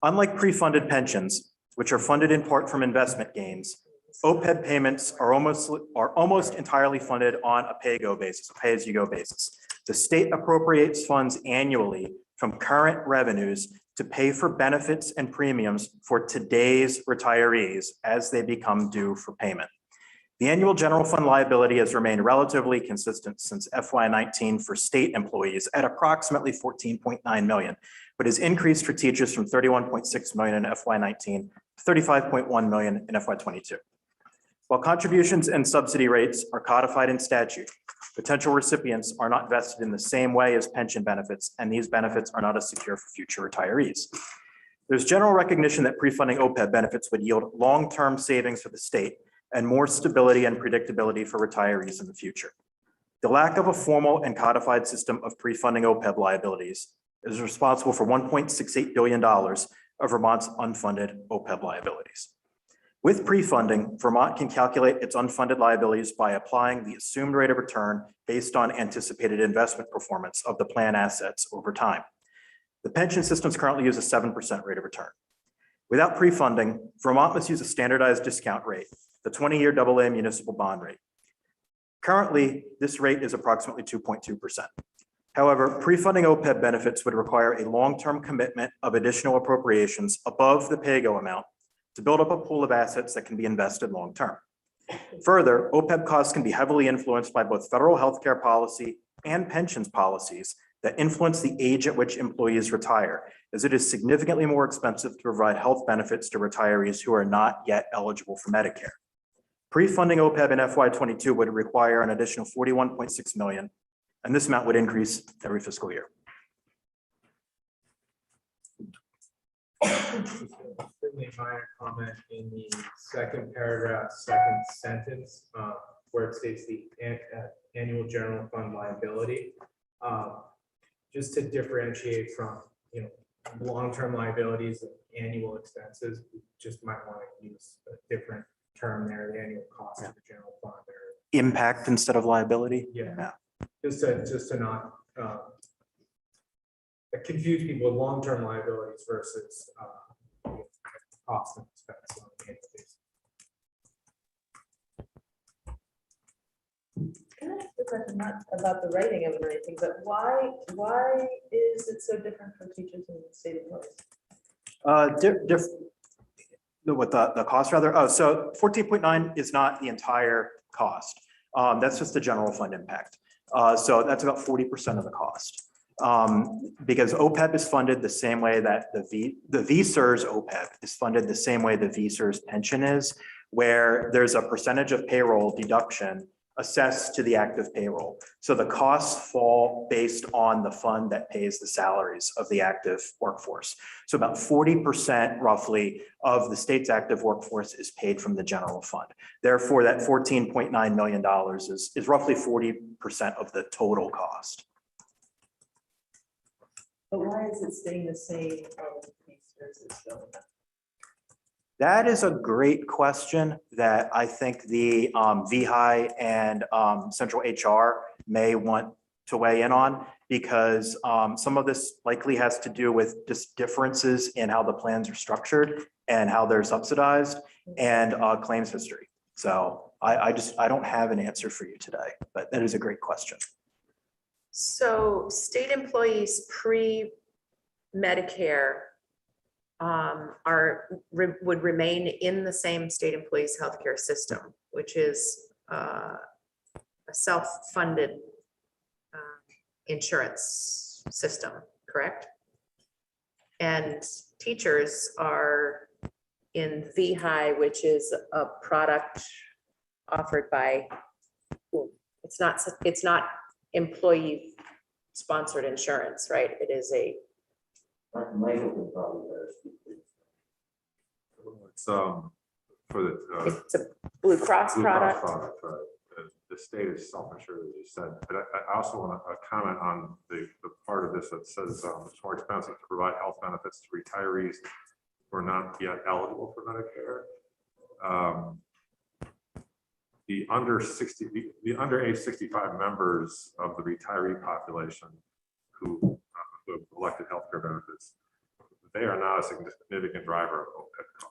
S12: Unlike pre-funded pensions, which are funded in part from investment gains, OPEB payments are almost entirely funded on a pay-go basis, a pay-as-you-go basis. The state appropriates funds annually from current revenues to pay for benefits and premiums for today's retirees as they become due for payment. The annual general fund liability has remained relatively consistent since FY19 for state employees at approximately 14.9 million, but has increased for teachers from 31.6 million in FY19 to 35.1 million in FY22. While contributions and subsidy rates are codified in statute, potential recipients are not vested in the same way as pension benefits, and these benefits are not as secure for future retirees. There's general recognition that pre-funding OPEB benefits would yield long-term savings for the state and more stability and predictability for retirees in the future. The lack of a formal and codified system of pre-funding OPEB liabilities is responsible for $1.68 billion of Vermont's unfunded OPEB liabilities. With pre-funding, Vermont can calculate its unfunded liabilities by applying the assumed rate of return based on anticipated investment performance of the plan assets over time. The pension systems currently use a 7% rate of return. Without pre-funding, Vermont must use a standardized discount rate, the 20-year AA municipal bond rate. Currently, this rate is approximately 2.2%. However, pre-funding OPEB benefits would require a long-term commitment of additional appropriations above the pay-go amount to build up a pool of assets that can be invested long-term. Further, OPEB costs can be heavily influenced by both federal healthcare policy and pensions policies that influence the age at which employees retire, as it is significantly more expensive to provide health benefits to retirees who are not yet eligible for Medicare. Pre-funding OPEB in FY22 would require an additional $41.6 million, and this amount would increase every fiscal year.
S2: Certainly a minor comment in the second paragraph, second sentence, where it states the annual general fund liability. Just to differentiate from, long-term liabilities and annual expenses, we just might want to use a different term there, the annual cost of the general fund there.
S12: Impact instead of liability?
S2: Yeah. Just to not confuse people with long-term liabilities versus cost and expense on an annual basis.
S9: Can I ask a question, not about the writing of it or anything, but why is it so different for teachers and state employees?
S12: What the cost rather? Oh, so 14.9 is not the entire cost. That's just the general fund impact. So that's about 40% of the cost. Because OPEB is funded the same way that the VSERS OPEB is funded the same way the VSERS pension is, where there's a percentage of payroll deduction assessed to the active payroll. So the costs fall based on the fund that pays the salaries of the active workforce. So about 40% roughly of the state's active workforce is paid from the general fund. Therefore, that $14.9 million is roughly 40% of the total cost.
S9: But why is it staying the same? Versus going up?
S12: That is a great question that I think the VHI and Central HR may want to weigh in on, because some of this likely has to do with just differences in how the plans are structured and how they're subsidized and claims history. So I don't have an answer for you today, but that is a great question.
S1: So state employees pre-Medicare would remain in the same state employees healthcare system, which is a self-funded insurance system, correct? And teachers are in VHI, which is a product offered by, it's not employee sponsored insurance, right? It is a,
S7: It's for the.
S1: it's a Blue Cross
S7: Blue Cross
S1: product.
S7: product, right. The state is self-insured, as you said, but I also want to comment on the part of this that says it's more expensive to provide health benefits to retirees who are not yet eligible for Medicare. The under age 65 members of the retiree population who have elected healthcare benefits, they are not a significant driver of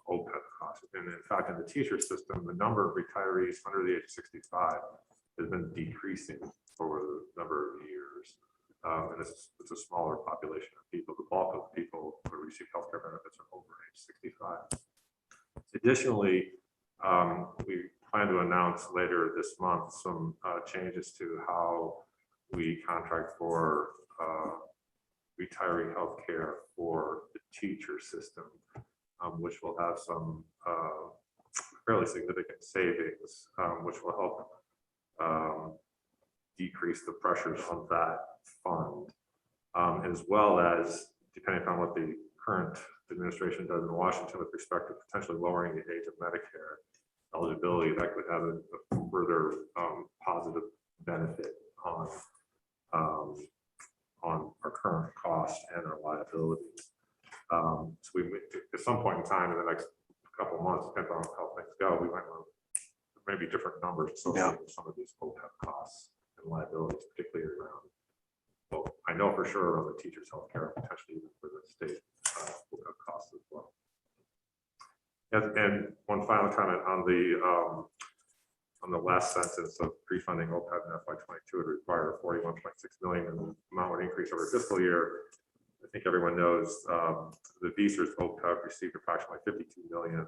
S7: OPEB costs. And in fact, in the teacher system, the number of retirees under the age of 65 has been decreasing over the number of years. And it's a smaller population of people. The bulk of people who receive healthcare benefits are over age 65. Additionally, we plan to announce later this month some changes to how we contract for retiree healthcare for the teacher system, which will have some fairly significant savings, which will help decrease the pressures on that fund, as well as, depending on what the current administration does in Washington with respect to potentially lowering the age of Medicare eligibility, that could have a further positive benefit on our current cost and our liabilities. So we, at some point in time in the next couple of months, depending on how things go, we might want maybe different numbers associated with some of these OPEB costs and liabilities, particularly around, well, I know for sure on the teachers' healthcare, potentially even for the state OPEB costs as well. And one final comment on the last sentence of pre-funding OPEB in FY22 would require 41.6 million, and the amount would increase over fiscal year. I think everyone knows the VSERS OPEB received approximately 52 million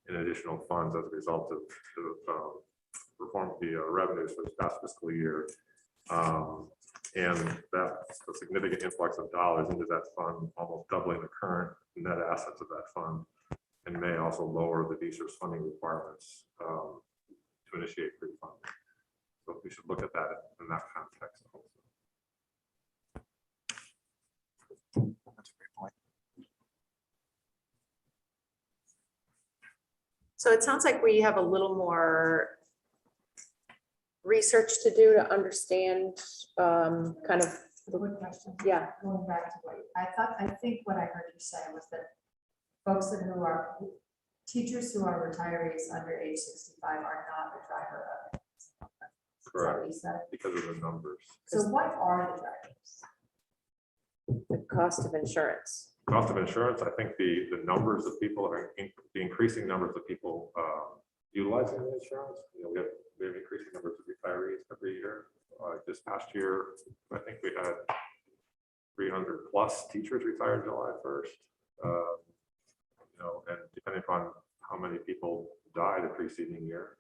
S7: in additional funds as a result of the revenues for this past fiscal year. And that's a significant influx of dollars into that fund, almost doubling the current net assets of that fund, and may also lower the VSERS funding requirements to initiate pre-funding. So we should look at that in that context also.
S12: That's a great point.
S1: So it sounds like we have a little more research to do to understand kind of,
S13: Good question.
S1: yeah.
S13: Going back to what, I think what I heard you say was that folks who are teachers who are retirees under age 65 are not a driver of it. Is that what you said?
S7: Because of the numbers.
S13: So what are the drivers?
S1: The cost of insurance.
S7: Cost of insurance, I think the numbers of people are the increasing numbers of people utilizing the insurance. You know, we have increasing numbers of retirees every year. This past year, I think we had 300 plus teachers retired July 1st. You know, and depending upon how many people died the preceding year,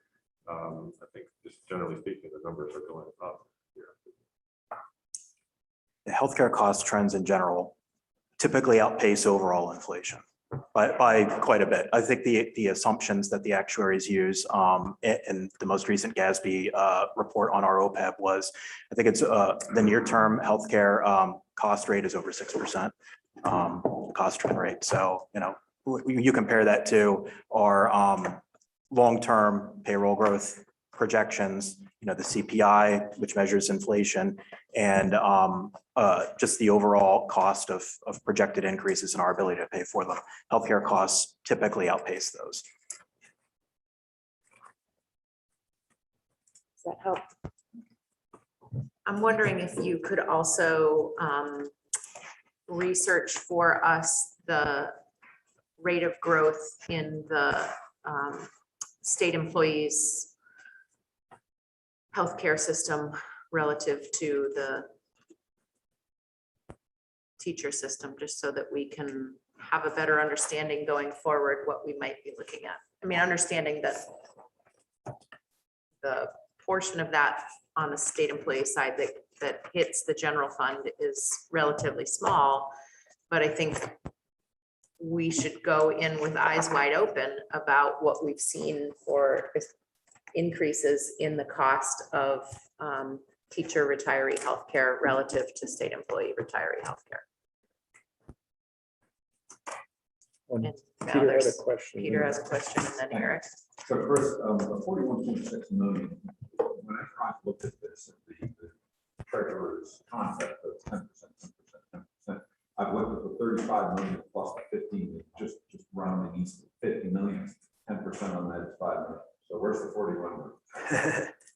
S7: I think just generally speaking, the numbers are going up here.
S12: The healthcare cost trends in general typically outpace overall inflation. by quite a bit. I think the assumptions that the actuaries use in the most recent GASB report on our OPEB was, I think it's the near-term healthcare cost rate is over 6%, cost trend rate. So, you know, you compare that to our long-term payroll growth projections, you know, the CPI, which measures inflation, and just the overall cost of projected increases in our ability to pay for them. Healthcare costs typically outpace those.
S1: Does that help? I'm wondering if you could also research for us the rate of growth in the state employees' healthcare system relative to the teacher system, just so that we can have a better understanding going forward what we might be looking at. I mean, understanding that the portion of that on the state employee side that hits the general fund is relatively small, but I think we should go in with eyes wide open about what we've seen for increases in the cost of teacher retiree healthcare relative to state employee retiree healthcare. And now
S6: Peter had a
S1: there's,
S6: question.
S1: Peter has a question, and then Eric.
S10: So Chris, the 41.6 million, when I tried to look at this, the treasurer's concept of 10%, 10%, 10%, I've looked at the 35 million plus the 15, just rounding east of 50 million, 10% on that is 5 million. So where's the 41?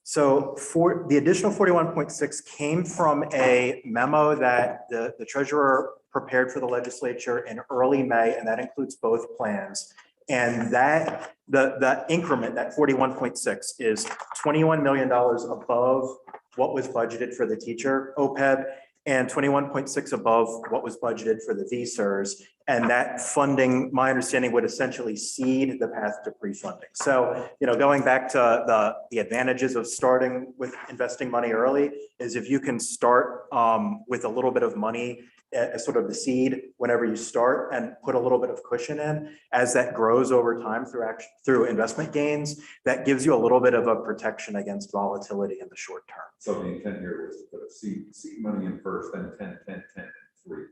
S12: So for the additional 41.6 came from a memo that the treasurer prepared for the legislature in early May, and that includes both plans. And that the increment, that 41.6 is $21 million above what was budgeted for the teacher OPEB and 21.6 above what was budgeted for the VSERS. And that funding, my understanding, would essentially seed the path to pre-funding. So, you know, going back to the advantages of starting with investing money early is if you can start with a little bit of money as sort of the seed whenever you start and put a little bit of cushion in, as that grows over time through investment gains, that gives you a little bit of a protection against volatility in the short term.
S10: So the intent here was to put a seed money in first, then 10, 10, 10, and 3.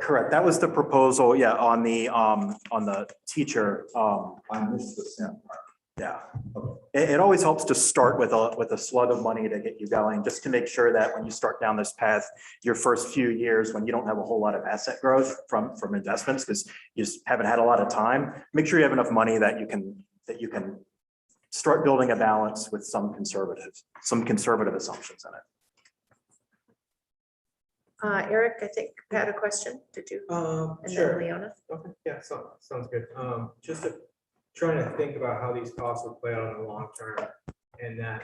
S12: Correct. That was the proposal. Yeah, on the teacher.
S10: I missed the second part.
S12: Yeah, it always helps to start with a slug of money to get you going, just to make sure that when you start down this path, your first few years, when you don't have a whole lot of asset growth from investments, because you just haven't had a lot of time, make sure you have enough money that you can start building a balance with some conservative assumptions in it.
S1: Eric, I think you had a question. Did you? And then
S2: Sure.
S1: Leona.
S2: Okay, yeah, sounds good. Just trying to think about how these costs will play out in the long term, and that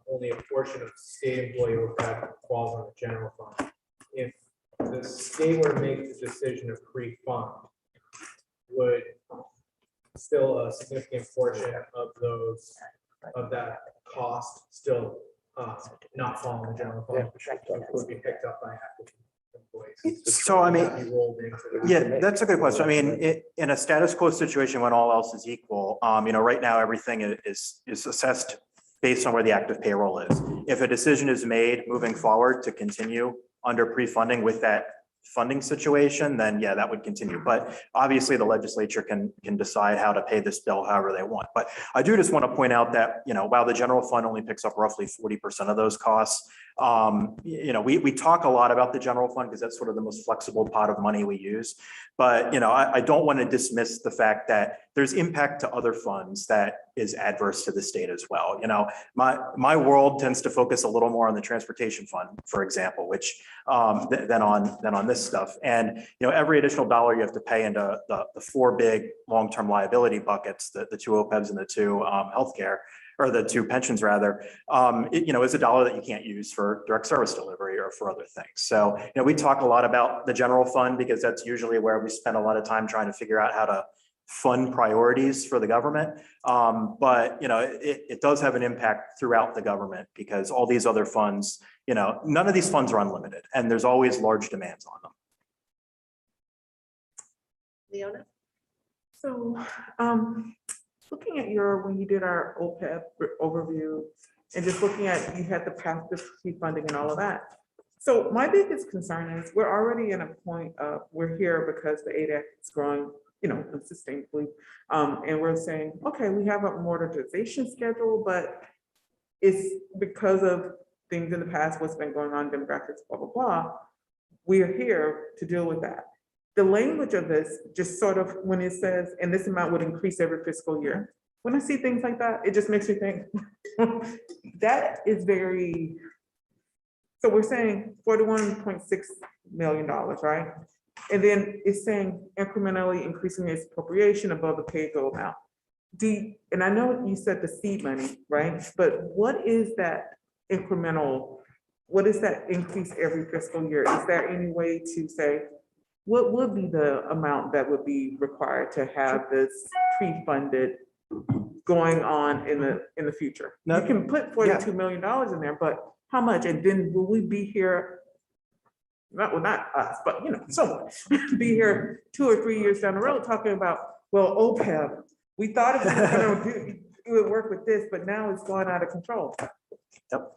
S2: only a portion of state employee OPEB falls on the general fund. If the state were to make the decision to pre-fund, would still a significant portion of that cost still not fall in the general fund, which would be picked up by active employees?
S12: So, I mean,
S2: Be rolled into the-
S12: yeah, that's a good question. I mean, in a status quo situation, when all else is equal, you know, right now, everything is assessed based on where the active payroll is. If a decision is made moving forward to continue under pre-funding with that funding situation, then yeah, that would continue. But obviously the legislature can decide how to pay this bill however they want. But I do just want to point out that, you know, while the general fund only picks up roughly 40% of those costs, you know, we talk a lot about the general fund because that's sort of the most flexible pot of money we use. But, you know, I don't want to dismiss the fact that there's impact to other funds that is adverse to the state as well. You know, my world tends to focus a little more on the transportation fund, for example, which than on this stuff. And, you know, every additional dollar you have to pay into the four big long-term liability buckets, the two OPEBs and the two healthcare, or the two pensions rather, you know, is a dollar that you can't use for direct service delivery or for other things. So, you know, we talk a lot about the general fund because that's usually where we spend a lot of time trying to figure out how to fund priorities for the government. But, you know, it does have an impact throughout the government because all these other funds, you know, none of these funds are unlimited and there's always large demands on them.
S1: Leona?
S3: So, looking at when you did our OPEB overview, and just looking at, you had the path to pre-funding and all of that. So my biggest concern is we're already in a point of, we're here because the ADEC is growing, sustainably. And we're saying, okay, we have a amortization schedule, but it's because of things in the past, what's been going on, demographics, blah, blah, blah. We are here to deal with that. The language of this, just sort of when it says, and this amount would increase every fiscal year. When I see things like that, it just makes me think, that is very, so we're saying $41.6 million, right? And then it's saying incrementally increasing its appropriation above the pay-go amount. And I know you said the seed money, right? But what is that incremental, what is that increase every fiscal year? Is there any way to say, what would be the amount that would be required to have this pre-funded going on in the future? You can put $42 million in there, but how much? And then will we be here, not us, but someone be here 2 or 3 years down the road talking about, well, OPEB, we thought it was it would work with this, but now it's going out of control.
S12: Yep.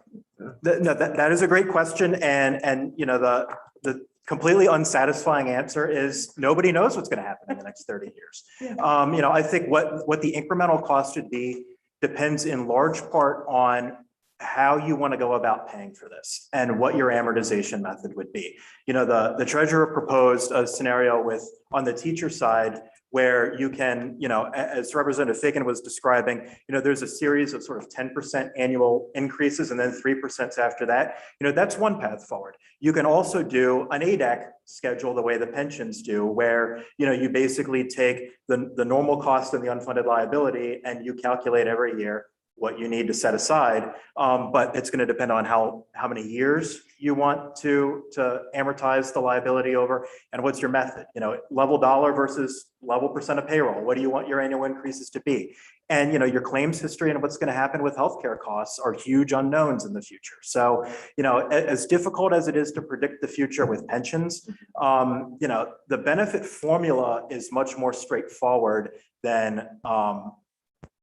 S12: No, that is a great question. And the completely unsatisfying answer is nobody knows what's going to happen in the next 30 years.
S3: Yeah.
S12: I think what the incremental cost would be depends in large part on how you want to go about paying for this and what your amortization method would be. The treasurer proposed a scenario on the teacher side where you can, as Representative Fagan was describing, there's a series of sort of 10% annual increases and then 3% after that. That's one path forward. You can also do an ADEC schedule the way the pensions do, where, you basically take the normal cost of the unfunded liability and you calculate every year what you need to set aside. But it's going to depend on how many years you want to amortize the liability over and what's your method, level dollar versus level percent of payroll. What do you want your annual increases to be? And, your claims history and what's going to happen with healthcare costs are huge unknowns in the future. So, as difficult as it is to predict the future with pensions, the benefit formula is much more straightforward than,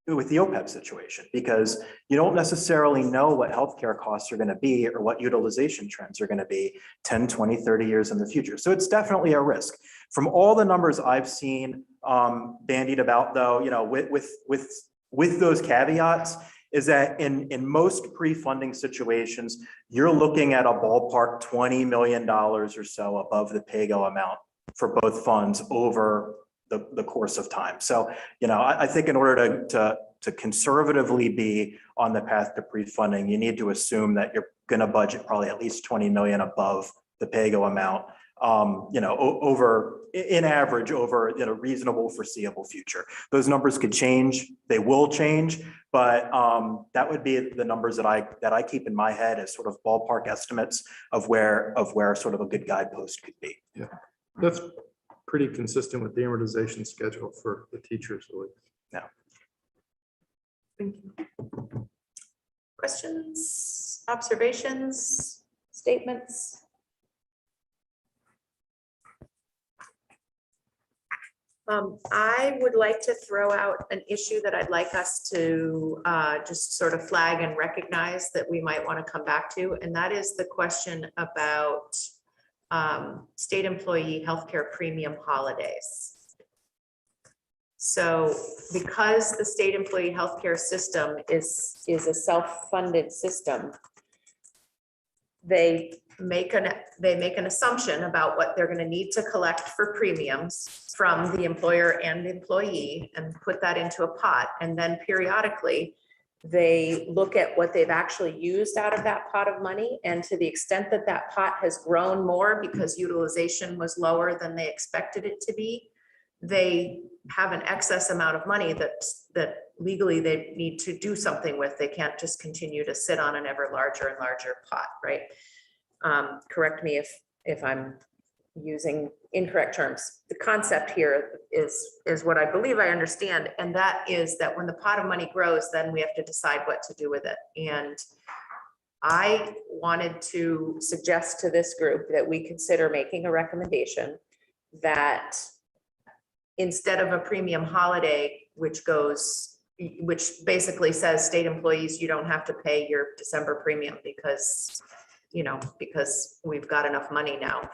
S12: with the OPEB situation, because you don't necessarily know what healthcare costs are going to be or what utilization trends are going to be 10, 20, 30 years in the future. So it's definitely a risk. From all the numbers I've seen bandied about, though, with those caveats, is that in most pre-funding situations, you're looking at a ballpark $20 million or so above the pay-go amount for both funds over the course of time. So, I think in order to conservatively be on the path to pre-funding, you need to assume that you're going to budget probably at least 20 million above the pay-go amount, in average over a reasonable foreseeable future. Those numbers could change, they will change, but that would be the numbers that I keep in my head as sort of ballpark estimates of where sort of a good guidepost could be.
S6: Yeah, that's pretty consistent with the amortization schedule for the teachers.
S12: Yeah.
S3: Thank you.
S1: Questions, observations, statements? I would like to throw out an issue that I'd like us to just sort of flag and recognize that we might want to come back to, and that is the question about state employee healthcare premium holidays. So because the state employee healthcare system is a self-funded system, they make an assumption about what they're going to need to collect for premiums from the employer and employee and put that into a pot. And then periodically, they look at what they've actually used out of that pot of money. And to the extent that that pot has grown more because utilization was lower than they expected it to be, they have an excess amount of money that legally they need to do something with. They can't just continue to sit on an ever larger and larger pot, right? Correct me if I'm using incorrect terms. The concept here is what I believe I understand, and that is that when the pot of money grows, then we have to decide what to do with it. And I wanted to suggest to this group that we consider making a recommendation that instead of a premium holiday, which basically says state employees, you don't have to pay your December premium because, because we've got enough money now,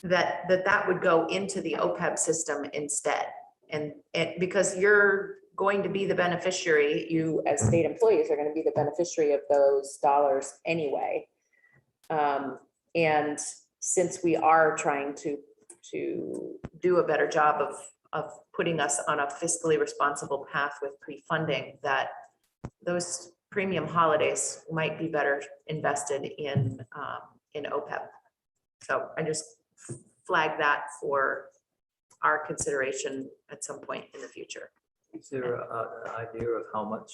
S1: that would go into the OPEB system instead. And because you're going to be the beneficiary, you as state employees are going to be the beneficiary of those dollars anyway. And since we are trying to do a better job of putting us on a fiscally responsible path with pre-funding, that those premium holidays might be better invested in OPEB. So I just flag that for our consideration at some point in the future.
S8: Is there an idea of how much,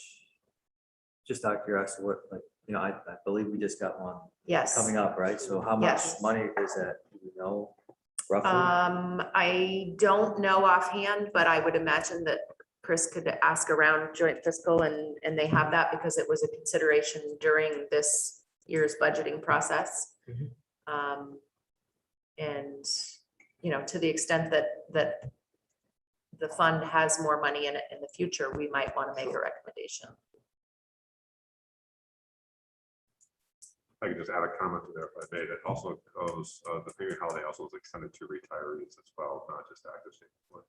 S8: just out of curiosity, what, like, I believe we just got one
S1: Yes.
S8: coming up, right? So how much
S1: Yes.
S8: money is that? Do we know roughly?
S1: I don't know offhand, but I would imagine that Chris could ask around joint fiscal and they have that because it was a consideration during this year's budgeting process. And, to the extent that the fund has more money in it in the future, we might want to make a recommendation.
S7: I could just add a comment to there if I may, that also goes, the premium holiday also is extended to retirees as well, not just active state employees.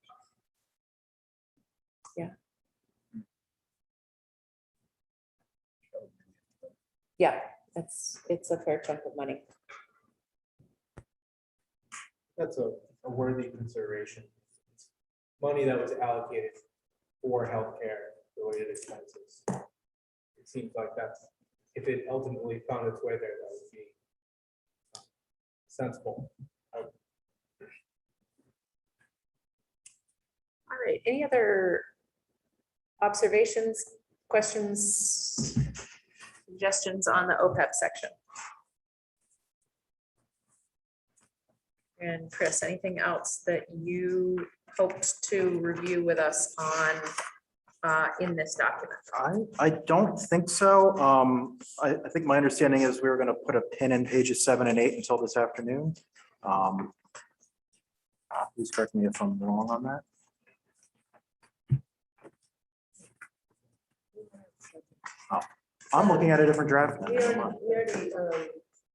S1: Yeah, it's a fair chunk of money.
S2: That's a worthy consideration. It's money that was allocated for healthcare related expenses. It seems like that's, if it ultimately found its way there, that would be sensible.
S1: All right, any other observations, questions, suggestions on the OPEB section? And Chris, anything else that you hoped to review with us on in this document?
S12: I don't think so. I think my understanding is we were going to put a pin in pages 7 and 8 until this afternoon. Please correct me if I'm wrong on that. Oh, I'm looking at a different draft. now.
S9: We already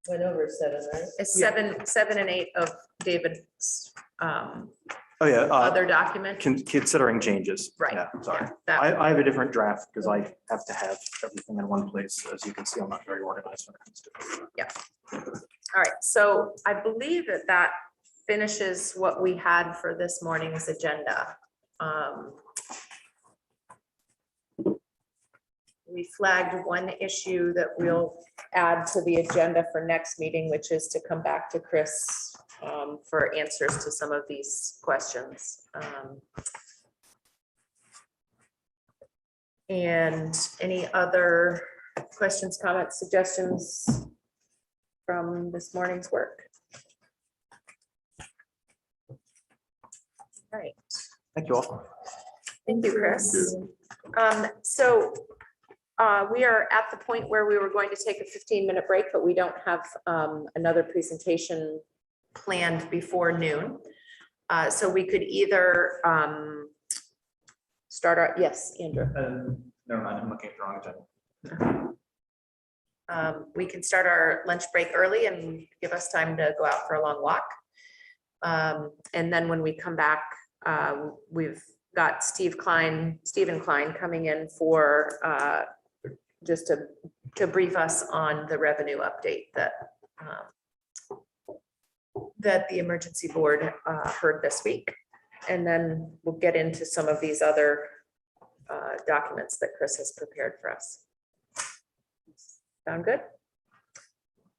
S9: went over 7, right?
S1: It's 7 and 8 of David's
S12: Oh, yeah.
S1: other document.
S12: Considering changes.
S1: Right.
S12: Yeah, sorry.
S1: That-
S12: I have a different draft because I have to have everything in one place. As you can see, I'm not very organized when it comes to it.
S1: All right, so I believe that finishes what we had for this morning's agenda. We flagged one issue that we'll add to the agenda for next meeting, which is to come back to Chris for answers to some of these questions. And any other questions, comments, suggestions from this morning's work? All right.
S12: Thank you all.
S1: Thank you, Chris. So we are at the point where we were going to take a 15-minute break, but we don't have another presentation planned before noon. So we could either start our, yes, Andrew.
S4: Never mind, I'm looking at the wrong agenda.
S1: We can start our lunch break early and give us time to go out for a long walk. And then when we come back, we've got Stephen Klein coming in for just to brief us on the revenue update that the emergency board heard this week. And then we'll get into some of these other documents that Chris has prepared for us. Sound good?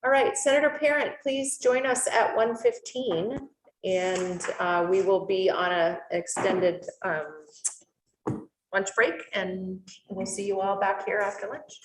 S1: All right, Senator Parent, please join us at 1:15, and we will be on an extended lunch break, and we'll see you all back here after lunch.